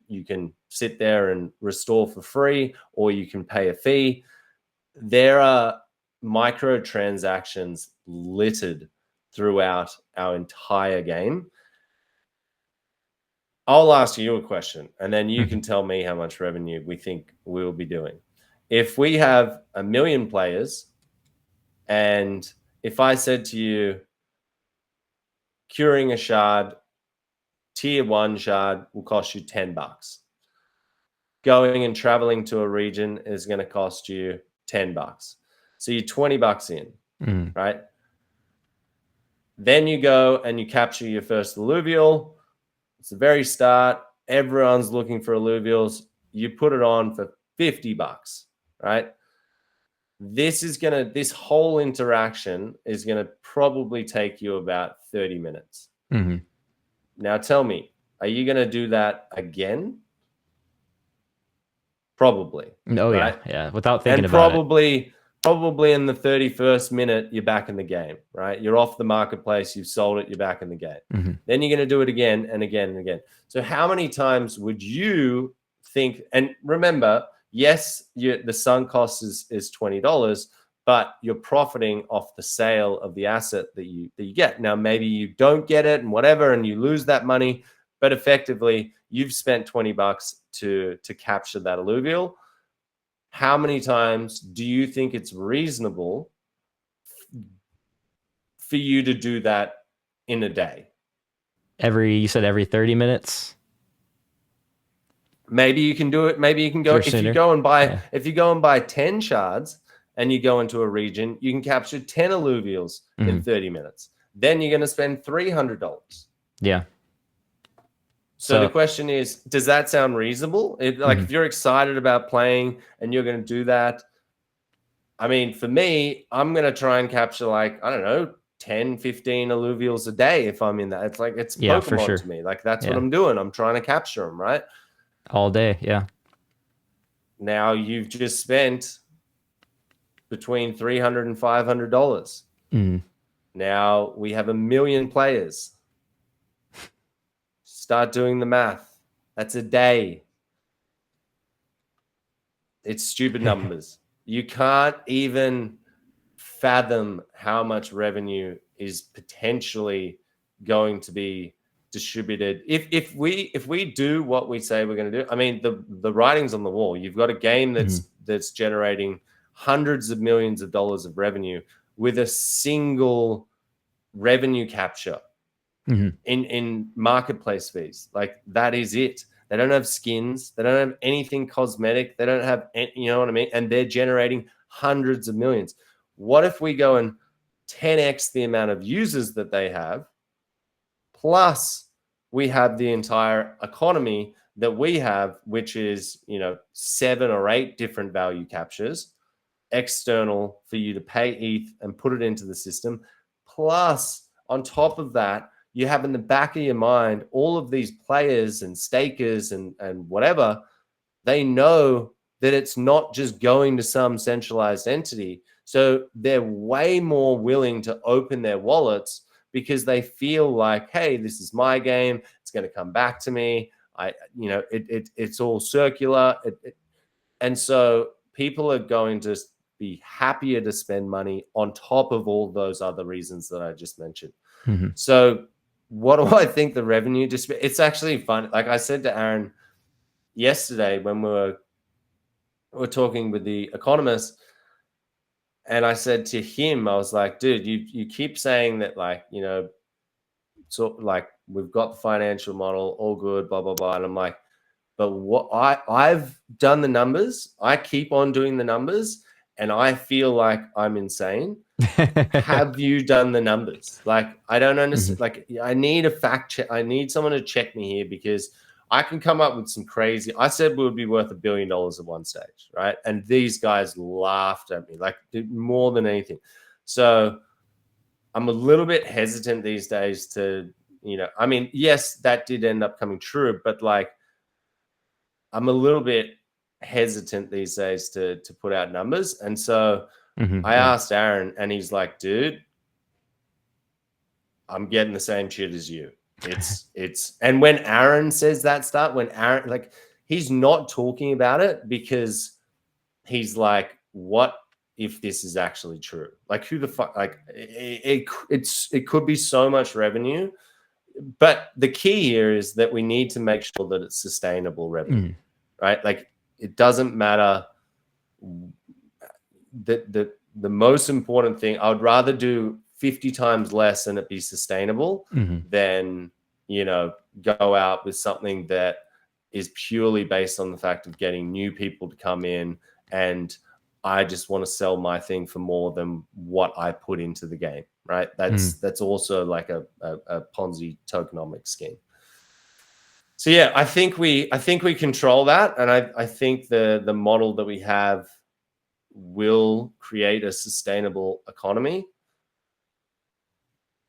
You can sit there and restore for free, or you can pay a fee. There are microtransactions littered throughout our entire game. I'll ask you a question, and then you can tell me how much revenue we think we'll be doing. If we have 1 million players, and if I said to you, curing a shard, tier 1 shard will cost you $10. Going and traveling to a region is going to cost you $10. So you're $20 in, Mm. right? Then you go and you capture your first alluvial. It's the very start. Everyone's looking for alluvials. You put it on for $50, right? This whole interaction is going to probably take you about 30 minutes. Mm-hmm. Now tell me, are you going to do that again? Probably. Oh right? yeah. Without thinking And about it. probably in the 31st minute, you're back in the game, right? You're off the marketplace, you've sold it, you're back in the game. Mm-hmm. Then you're going to do it again and again and again. So how many times would you think, and remember, yes, the sunk cost is $20, but you're profiting off the sale of the asset that you get. Now, maybe you don't get it and whatever, and you lose that money, but effectively you've spent $20 to capture that alluvial. How many times do you think it's reasonable for you to do that in a day? You said every 30 minutes? Maybe you can do it. Maybe you can go or if you sooner. go and buy Yeah. if you go and buy 10 shards and you go into a region, you can capture 10 alluvials in 30 minutes. Then you're going to spend $300. Yeah. So the So question is, does that sound reasonable? If you're excited about playing and you're going to do that, I mean, for me, I'm going to try and capture like, I don't know, 10, 15 alluvials a day if I'm in that. It's like, it's yeah, for Pokemon sure. to me. Like, that's what Yeah. I'm doing. I'm trying to capture them, right? All day. Yeah. Now you've just spent between $300 and $500. Now we have 1 million players. Start doing the math. That's a day. It's stupid numbers. You can't even fathom how much revenue is potentially going to be distributed if we do what we say we're going to do. I mean, the writing's on the wall. You've got a game that's generating hundreds of millions of dollars of revenue with a single revenue capture in marketplace fees. Like, that is it. They don't have skins. They don't have anything cosmetic. They don't have, you know what I mean? And they're generating hundreds of millions. What if we go and 10x the amount of users that they have, plus we have the entire economy that we have, which is, 7 or 8 different value captures external for you to pay ETH and put it into the system. Plus, on top of that, you have in the back of your mind all of these players and stakers and whatever. They know that it's not just going to some centralized entity. So they're way more willing to open their wallets because they feel like, hey, this is my game. It's going to come back to me. It's all circular. And so people are going to be happier to spend money on top of all those other reasons that I just mentioned. So what do I think the revenue it's actually fun. Like I said to Aaron yesterday when we were talking with the economist, and I said to him, I was like, dude, you keep saying that, like, so like we've got the financial model, all good, blah, blah, blah. And I'm like, but what I've done the numbers, I keep on doing the numbers, and I feel like I'm insane. Have you done the numbers? Like, I don't understand. Like, I need a fact check. I need someone to check me here, because I can come up with some crazy. I said we would be worth $1 billion at one stage, right? And these guys laughed at me, like, more than anything. So I'm a little bit hesitant these days to, I mean, yes, that did end up coming true, but like, I'm a little bit hesitant these days to put out numbers. And so I asked Aaron, and he's like, dude, I'm getting the same shit as you. And when Aaron says that stuff, when Aaron, like, he's not talking about it because he's like, what if this is actually true? Like, who the fuck, like, it could be so much revenue. But the key here is that we need to make sure that it's sustainable revenue, right? Like, it doesn't matter. The most important thing, I would rather do 50 times less and it be sustainable than, go out with something that is purely based on the fact of getting new people to come in, and I just want to sell my thing for more than what I put into the game, right? That's also like a Ponzi tokenomics scheme. So yeah, I think we control that, and I think the model that we have will create a sustainable economy.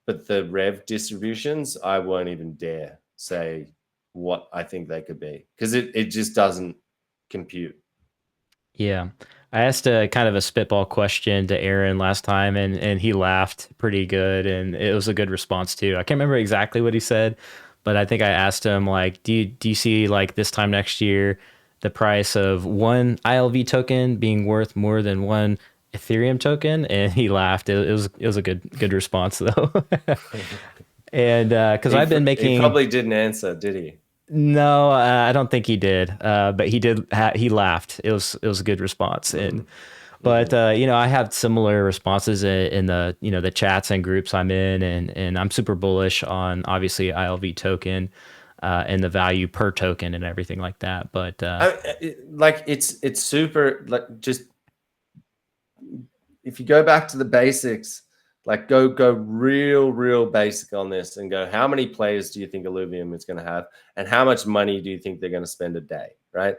But the rev distributions, I won't even dare say what I think they could be, because it just doesn't compute. Yeah. I asked a kind of a spitball question to Aaron last time, and he laughed pretty good, and it was a good response too. I can't remember exactly what he said, but I think I asked him, like, do you see, like, this time next year the price of one ILV token being worth more than one Ethereum token? And he laughed. It was a good response though. And because I've been making, he probably didn't answer, did he? No, I don't think he did. But he did. He laughed. It was a good response. And but I have similar responses in the the chats and groups I'm in, and I'm super bullish on, obviously, ILV token. and the value per token and everything like that. But like it's super, like, just if you go back to the basics, like go real basic on this and go, how many players do you think Illuvium is going to have, and how much money do you think they're going to spend a day, right?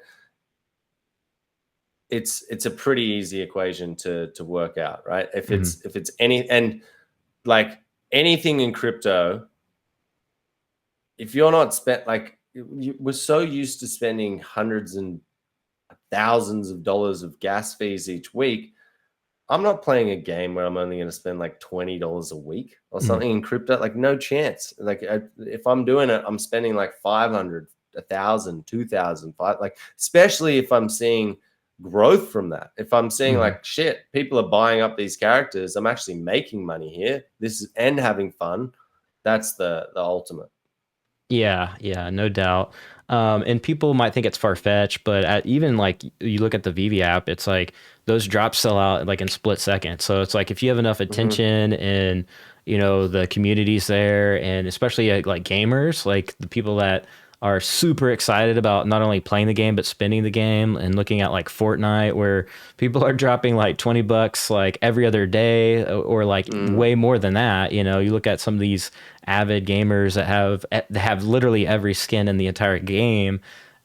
It's a pretty easy equation to work out, right? If it's any, and like anything in crypto, if you're not spent, like, we're so used to spending hundreds and thousands of dollars of gas fees each week. I'm not playing a game where I'm only going to spend like $20 a week or something in crypto. Like, no chance. Like, if I'm doing it, I'm spending like 500, 1,000, 2,000, like, especially if I'm seeing growth from that. If I'm seeing like, shit, people are buying up these characters, I'm actually making money here. This is, and having fun. That's the ultimate. Yeah, yeah, no doubt. And people might think it's far-fetched, but even like you look at the Vivi app, it's like those drops sell out like in split seconds. So it's like if you have enough attention and the communities there, and especially like gamers, like the people that are super excited about not only playing the game but spending the game, and looking at like Fortnite where people are dropping like $20 like every other day, or like way more than that. You look at some of these avid gamers that have literally every skin in the entire game,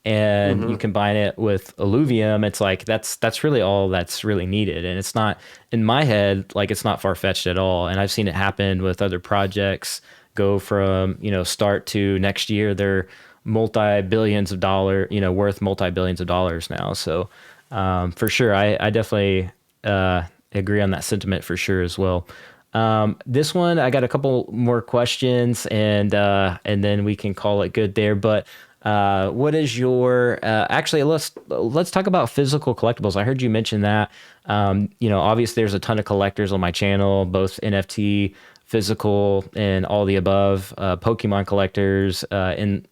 and you combine it with Illuvium, it's like that's really all that's really needed. And it's not, in my head, like it's not far-fetched at all. And I've seen it happen with other projects go from start to next year they're multi-billions of dollar worth multi-billions of dollars now. So for sure, I definitely agree on that sentiment for sure as well. This one, I got a couple more questions, and then we can call it good there. But what is your actually, let's talk about physical collectibles. I heard you mention that. Obviously there's a ton of collectors on my channel, both NFT, physical, and all the above. Pokemon collectors, and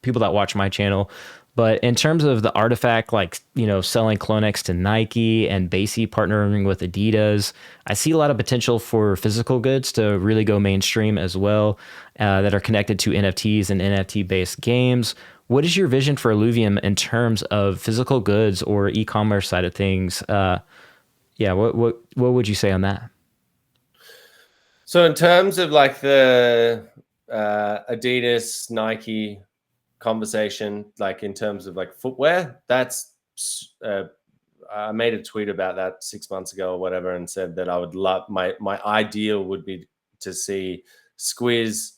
people that watch my channel. But in terms of the artifact, like, selling Clonex to Nike and Basie partnering with Adidas, I see a lot of potential for physical goods to really go mainstream as well, that are connected to NFTs and NFT-based games. What is your vision for Illuvium in terms of physical goods or e-commerce side of things? Yeah, what would you say on that? So in terms of like the Adidas, Nike conversation, like in terms of like footwear, that's I made a tweet about that 6 months ago or whatever, and said that I would love, my ideal would be to see Squiz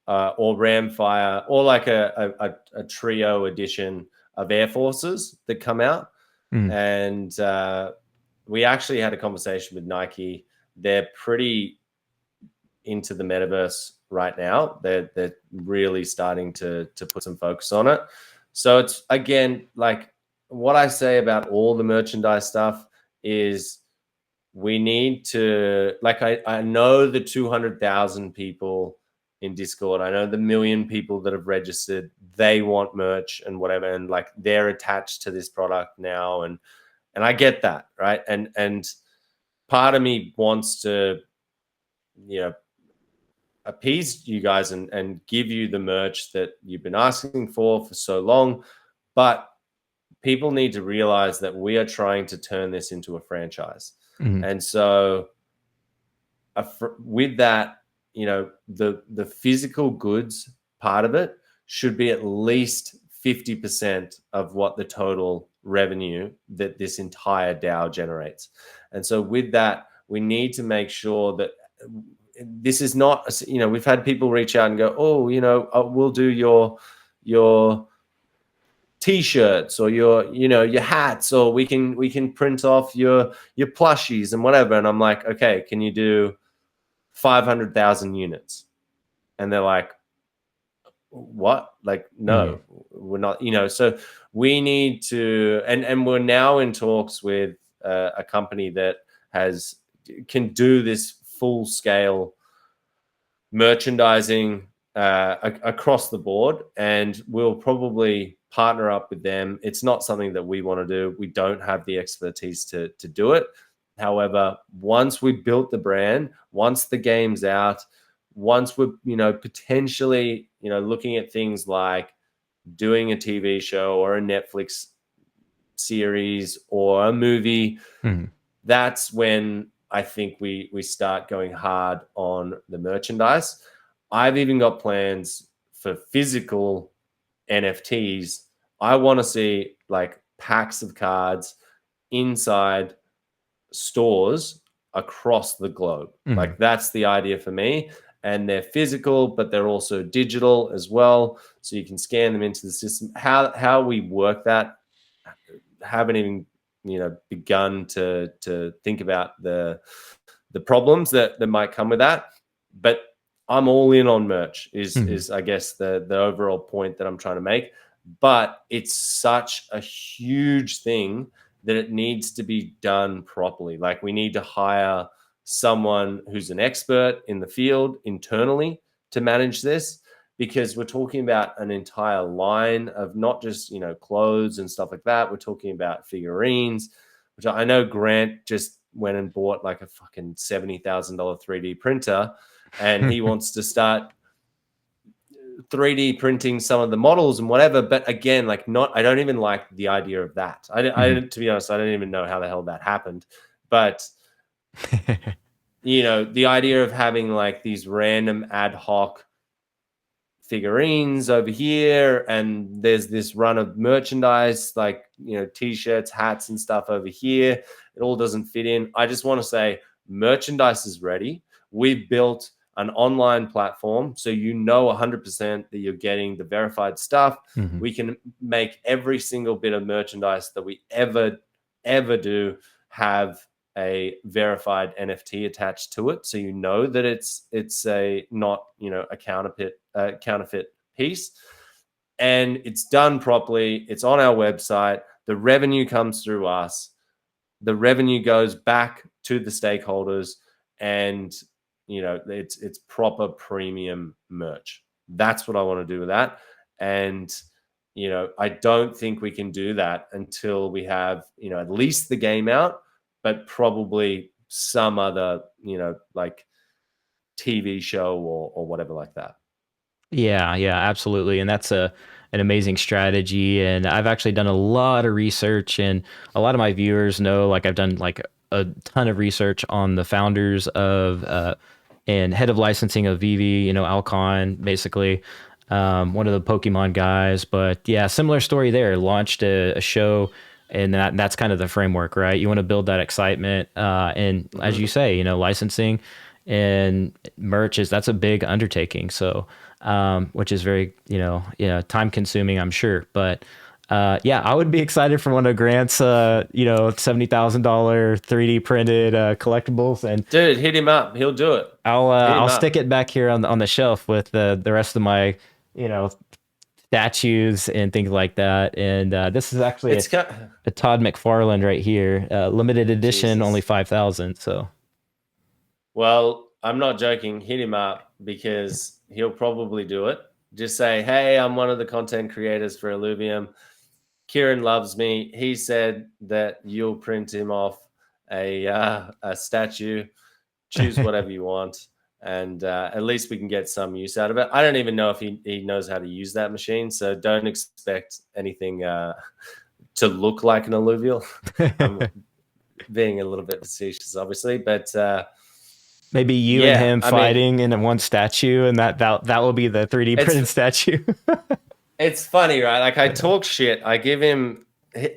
or Ramfire, or like a trio edition of Air Forces that come out. And we actually had a conversation with Nike. They're pretty into the metaverse right now. They're really starting to put some focus on it. So it's, again, like what I say about all the merchandise stuff is we need to, like, I know the 200,000 people in Discord. I know the 1 million people that have registered. They want merch and whatever, and like they're attached to this product now, and I get that, right? And part of me wants to, appease you guys and give you the merch that you've been asking for so long. But people need to realize that we are trying to turn this into a franchise. And so with that, the physical goods part of it should be at least 50% of what the total revenue that this entire DAO generates. And so with that, we need to make sure that this is not, we've had people reach out and go, oh, we'll do your t-shirts or your hats, or we can print off your plushies and whatever. And I'm like, okay, can you do 500,000 units? And they're like, what? Like, no, we're not, so we need to, and we're now in talks with a company that can do this full scale merchandising across the board, and we'll probably partner up with them. It's not something that we want to do. We don't have the expertise to do it. However, once we've built the brand, once the game's out, once we're potentially looking at things like doing a TV show or a Netflix series or a movie, that's when I think we start going hard on the merchandise. I've even got plans for physical NFTs. I want to see like packs of cards inside stores across the globe. Like that's the idea for me. And they're physical, but they're also digital as well. So you can scan them into the system. How we work that, haven't even begun to think about the problems that might come with that. But I'm all in on merch is I guess the overall point that I'm trying to make. But it's such a huge thing that it needs to be done properly. Like we need to hire someone who's an expert in the field internally to manage this, because we're talking about an entire line of not just, clothes and stuff like that. We're talking about figurines, which I know Grant just went and bought like a fucking $70,000 3D printer, and he wants to start 3D printing some of the models and whatever. But again, like I don't even like the idea of that. I to be honest, I don't even know how the hell that happened. But the idea of having like these random ad hoc figurines over here, and there's this run of merchandise like t-shirts, hats and stuff over here. It all doesn't fit in. I just want to say merchandise is ready. We've built an online platform, so 100% that you're getting the verified stuff. We can make every single bit of merchandise that we ever do have a verified NFT attached to it, so that it's a not a counterfeit piece, and it's done properly. It's on our website. The revenue comes through us. The revenue goes back to the stakeholders, and it's proper premium merch. That's what I want to do with that. And I don't think we can do that until we have at least the game out, but probably some other like TV show or whatever like that. Yeah, absolutely. And that's an amazing strategy. And I've actually done a lot of research, and a lot of my viewers know, like I've done like a ton of research on the founders of and head of licensing of Vivi, Alcon, basically, one of the Pokemon guys. But yeah, similar story there. Launched a show, and that's kind of the framework, right? You want to build that excitement, and as you say, licensing and that's a big undertaking. So, which is very, time consuming, I'm sure. But yeah, I would be excited for one of Grant's, $70,000 3D printed collectibles. And dude, hit him up. He'll do it. I'll stick it back here on the shelf with the rest of my, statues and things like that. And this is actually a Todd McFarlane right here, limited edition, Jesus. Only 5,000. So, well, I'm not joking. Hit him up, because he'll probably do it. Just say, hey, I'm one of the content creators for Illuvium. Kieran loves me. He said that you'll print him off a statue. Choose whatever you want, and at least we can get some use out of it. I don't even know if he knows how to use that machine, so don't expect anything to look like an alluvial. I'm being a little bit facetious, obviously, but maybe you and him fighting in one statue, and that will be the 3D printed statue. It's funny, right? Like I talk shit. I give him.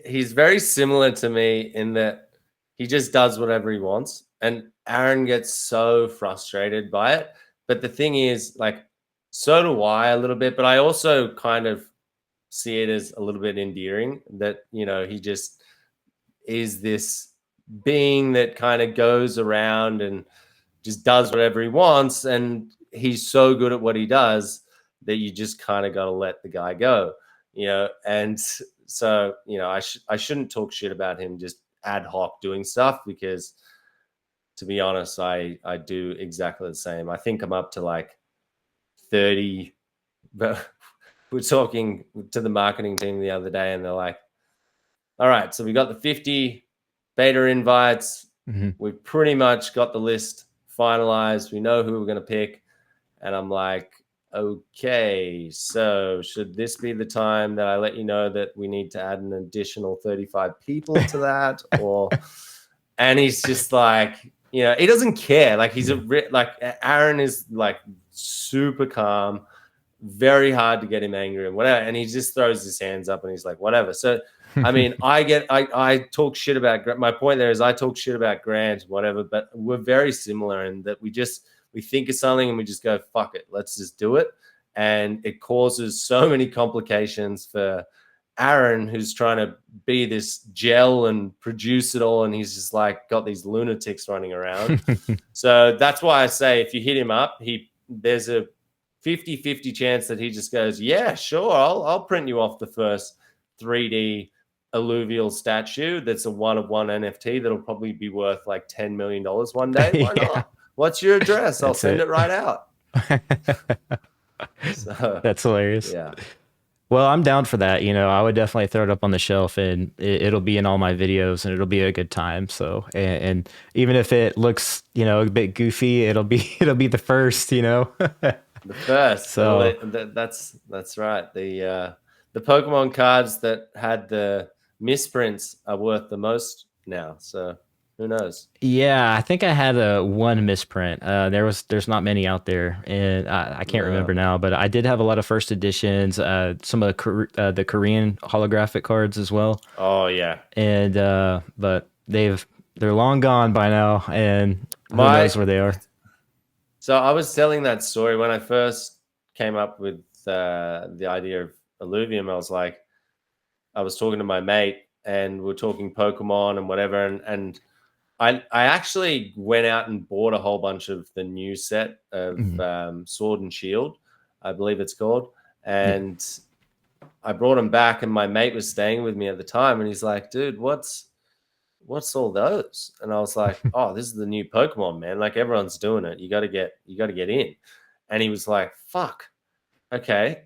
He's very similar to me in that he just does whatever he wants, and Aaron gets so frustrated by it. But the thing is, like, so do I a little bit, but I also kind of see it as a little bit endearing that he just is this being that kind of goes around and just does whatever he wants, and he's so good at what he does that you just kind of got to let the guy go, and so I shouldn't talk shit about him just ad hoc doing stuff, because to be honest, I do exactly the same. I think I'm up to like 30, but we're talking to the marketing team the other day, and they're like, all right, so we got the 50 beta invites. We've pretty much got the list finalized. We know who we're going to pick. And I'm like, Okay, so should this be the time that I let you know that we need to add an additional 35 people to that? Or, and he's just like, you know, he doesn't care. Like he's like Aaron is like super calm, very hard to get him angry and whatever. And he just throws his hands up and he's like, whatever. So, I mean, I talk shit about, my point there is I talk shit about Grant, whatever, but we're very similar in that we think of something and we just go, fuck it, let's just do it. And it causes so many complications for Aaron, who's trying to be this gel and produce it all. And he's just like got these lunatics running around. So that's why I say if you hit him up, there's a 50-50 chance that he just goes, yeah, sure, I'll print you off the first 3D alluvial statue that's a one-of-one NFT that'll probably be worth like $10 million one day. Why not? What's your address? I'll send it right out. So, that's hilarious. Yeah. Well, I'm down for that. You know, I would definitely throw it up on the shelf, and it'll be in all my videos, and it'll be a good time. So, and even if it looks, you know, a bit goofy, it'll be the first. You know, the first. So that's right. The Pokemon cards that had the misprints are worth the most now. So who knows? Yeah, I think I had one misprint. There's not many out there, and I can't remember now. But I did have a lot of first editions. Some of the Korean holographic cards as well. Oh yeah, and but they're long gone by now, and who knows where they are. So I was telling that story when I first came up with the idea of Illuvium. I was talking to my mate, and we're talking Pokemon and whatever, and I actually went out and bought a whole bunch of the new set of Sword and Shield, I believe it's called. And I brought them back, and my mate was staying with me at the time. And he's like, dude, what's all those? And I was like, oh, this is the new Pokemon, man. Like everyone's doing it. You got to get in. And he was like, fuck. Okay.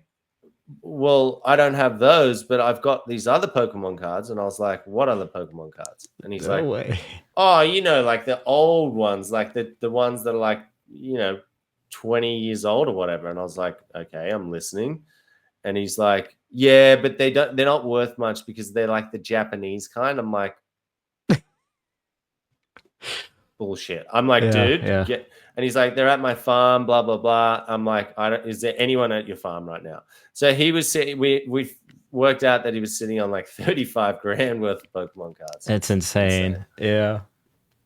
Well, I don't have those, but I've got these other Pokemon cards. And I was like, what other Pokemon cards? And he's no way. Oh, you know, like the old ones, like the ones that are like, you know, 20 years old or whatever. And I was like, okay, I'm listening. And he's like, yeah, but they're not worth much because they're like the Japanese kind. I'm like, bullshit. I'm like, dude, get. And he's like, they're at my farm, blah blah blah. I'm like, is there anyone at your farm right now? So he was sitting. We worked out that he was sitting on like 35 grand worth of Pokemon cards. That's insane. Yeah.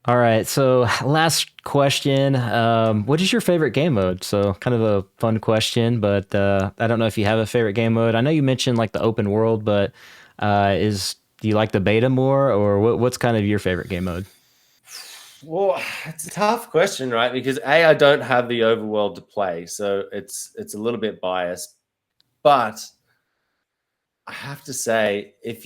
All right. So last question. What is your favorite game mode? So kind of a fun question, but I don't know if you have a favorite game mode. I know you mentioned like the open world, but do you like the beta more, or what's kind of your favorite game mode? Well, it's a tough question, right? Because I don't have the overworld to play, so it's a little bit biased. But I have to say, if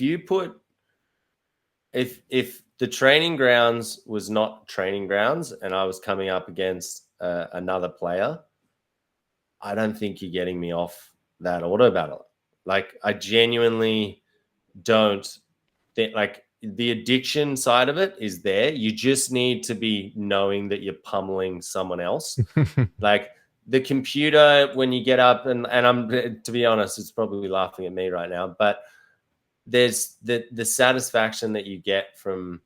the training grounds was not training grounds and I was coming up against another player, I don't think you're getting me off that auto battle. Like I genuinely don't think like the addiction side of it is there. You just need to be knowing that you're pummeling someone else. Like the computer, when you get up and I'm, to be honest, it's probably laughing at me right now, but there's the satisfaction that you get from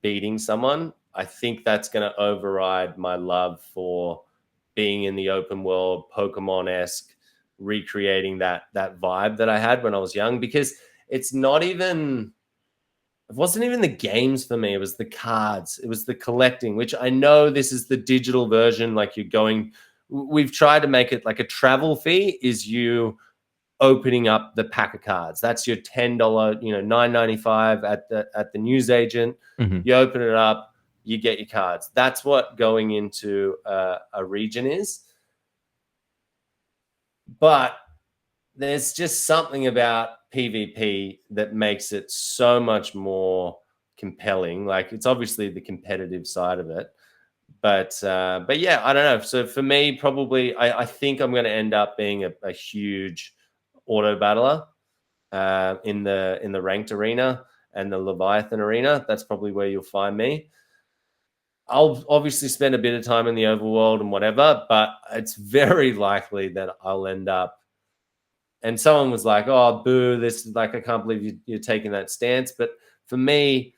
beating someone. I think that's going to override my love for being in the open world, Pokemon-esque, recreating that vibe that I had when I was young, because it wasn't even the games for me. It was the cards. It was the collecting, which I know this is the digital version. Like we've tried to make it like a travel fee is you opening up the pack of cards. That's your $10, $9.95 at the newsagent. You open it up, you get your cards. That's what going into a region is. But there's just something about PvP that makes it so much more compelling. Like it's obviously the competitive side of it, but yeah, I don't know. So for me, probably I think I'm going to end up being a huge auto battler in the ranked arena and the Leviathan arena. That's probably where you'll find me. I'll obviously spend a bit of time in the overworld and whatever, but it's very likely that I'll end up. And someone was like, "Oh, boo! This is like, I can't believe you're taking that stance." But for me,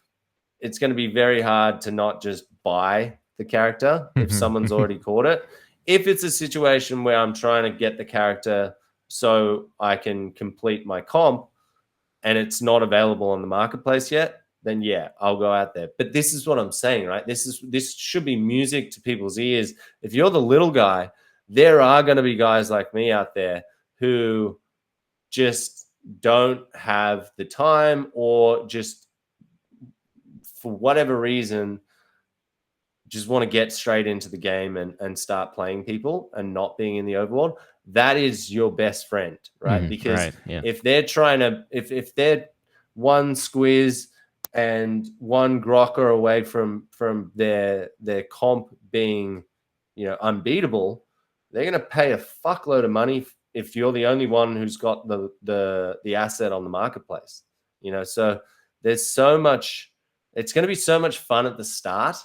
it's going to be very hard to not just buy the character if someone's already caught it. If it's a situation where I'm trying to get the character so I can complete my comp and it's not available on the marketplace yet, then yeah, I'll go out there. But this is what I'm saying, right? This should be music to people's ears. If you're the little guy, there are going to be guys like me out there who just don't have the time, or just for whatever reason just want to get straight into the game and start playing people and not being in the overworld. That is your best friend, right? Because right, yeah. if they're trying to, if they're one squiz and one grocker away from their comp being, you know, unbeatable, they're going to pay a fuckload of money if you're the only one who's got the asset on the marketplace, you know. So there's so much, it's going to be so much fun at the start.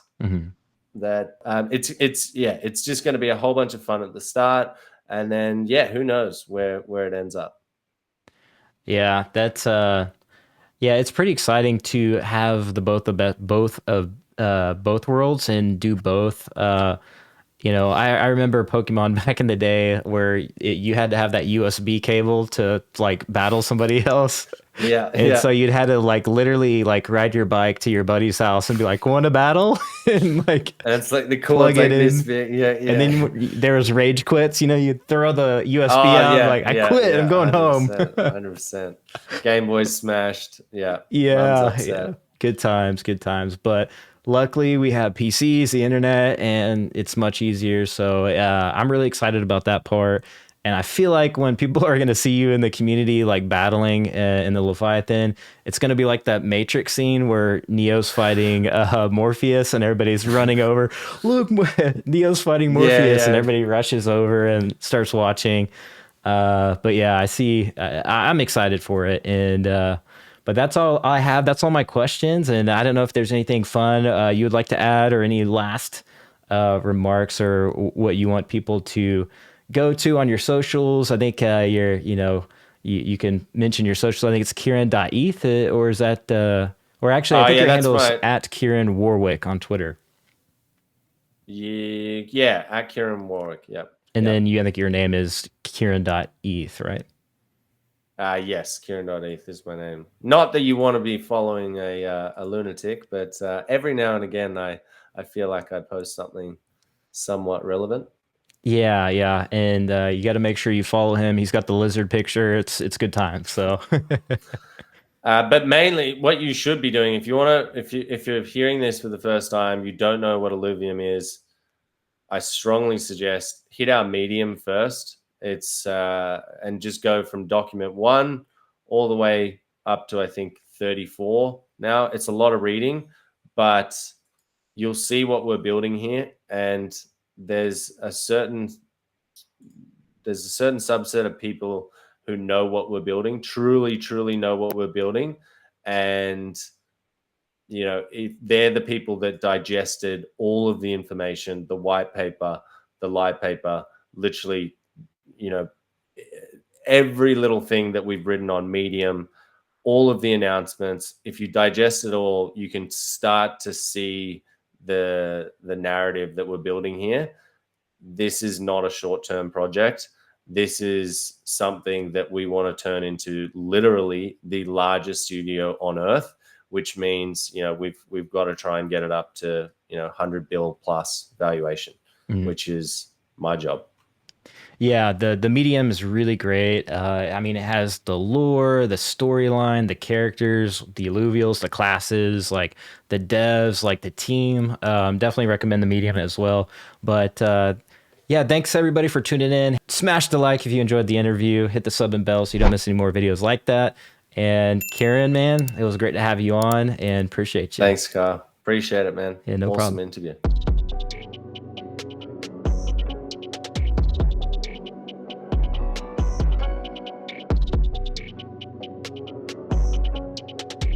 That it's just going to be a whole bunch of fun at the start, and then yeah, who knows where it ends up. Yeah, that's yeah, it's pretty exciting to have both worlds and do both. You know, I remember Pokemon back in the day where you had to have that USB cable to like battle somebody else. Yeah, And so you'd had to like literally like ride your bike to your buddy's house and be like, "Want to battle?" and like, and it's like the plug cords like it this in. big. Yeah, yeah. And then there was rage quits. You know, you throw the USB out, yeah, like, "I yeah, quit. yeah, I'm going home." 100%. Game Boy's smashed. Yeah, mom's Yeah, upset. yeah. Good times, good times. But luckily we have PCs, the internet, and it's much easier. So I'm really excited about that part. And I feel like when people are going to see you in the community, like battling in the Leviathan, it's going to be like that Matrix scene where Neo's fighting Morpheus and everybody's running over. Look, Neo's fighting Morpheus, and everybody rushes over and starts watching. But yeah, I'm excited for it. And but that's all I have. That's all my questions. And I don't know if there's anything fun you would like to add, or any last remarks, or what you want people to go to on your socials. I think you can mention your socials. I think it's Kieran.eth, or is that, or actually, I think your handle is at Kieran Warwick on Twitter. Yeah, at Kieran Warwick. Yep. And then I think your name is Kieran.eth, right? Yes, Kieran.eth is my name. Not that you want to be following a lunatic, but every now and again, I feel like I post something somewhat relevant. Yeah, yeah, and you got to make sure you follow him. He's got the lizard picture. It's good time. So, but mainly, what you should be doing, if you want to, if you're hearing this for the first time, you don't know what Illuvium is, I strongly suggest hit our Medium first. It's and just go from document 1 all the way up to, I think, 34. Now it's a lot of reading, but you'll see what we're building here, and there's a certain subset of people who know what we're building, truly know what we're building. And you know, they're the people that digested all of the information, the white paper, the light paper, literally, you know, every little thing that we've written on Medium, all of the announcements. If you digest it all, you can start to see the narrative that we're building here. This is not a short-term project. This is something that we want to turn into literally the largest studio on earth, which means, you know, we've got to try and get it up to, you know, 100 bill plus valuation, which is my job. Yeah, the Medium is really great. I mean, it has the lore, the storyline, the characters, the Illuvials, the classes, like the devs, like the team. Definitely recommend the Medium as well. But yeah, thanks everybody for tuning in. Smash the like if you enjoyed the interview. Hit the sub and bell so you don't miss any more videos like that. And Kieran, man, it was great to have you on, and appreciate you. Thanks, Carl. Appreciate it, man. Yeah, no awesome problem. interview.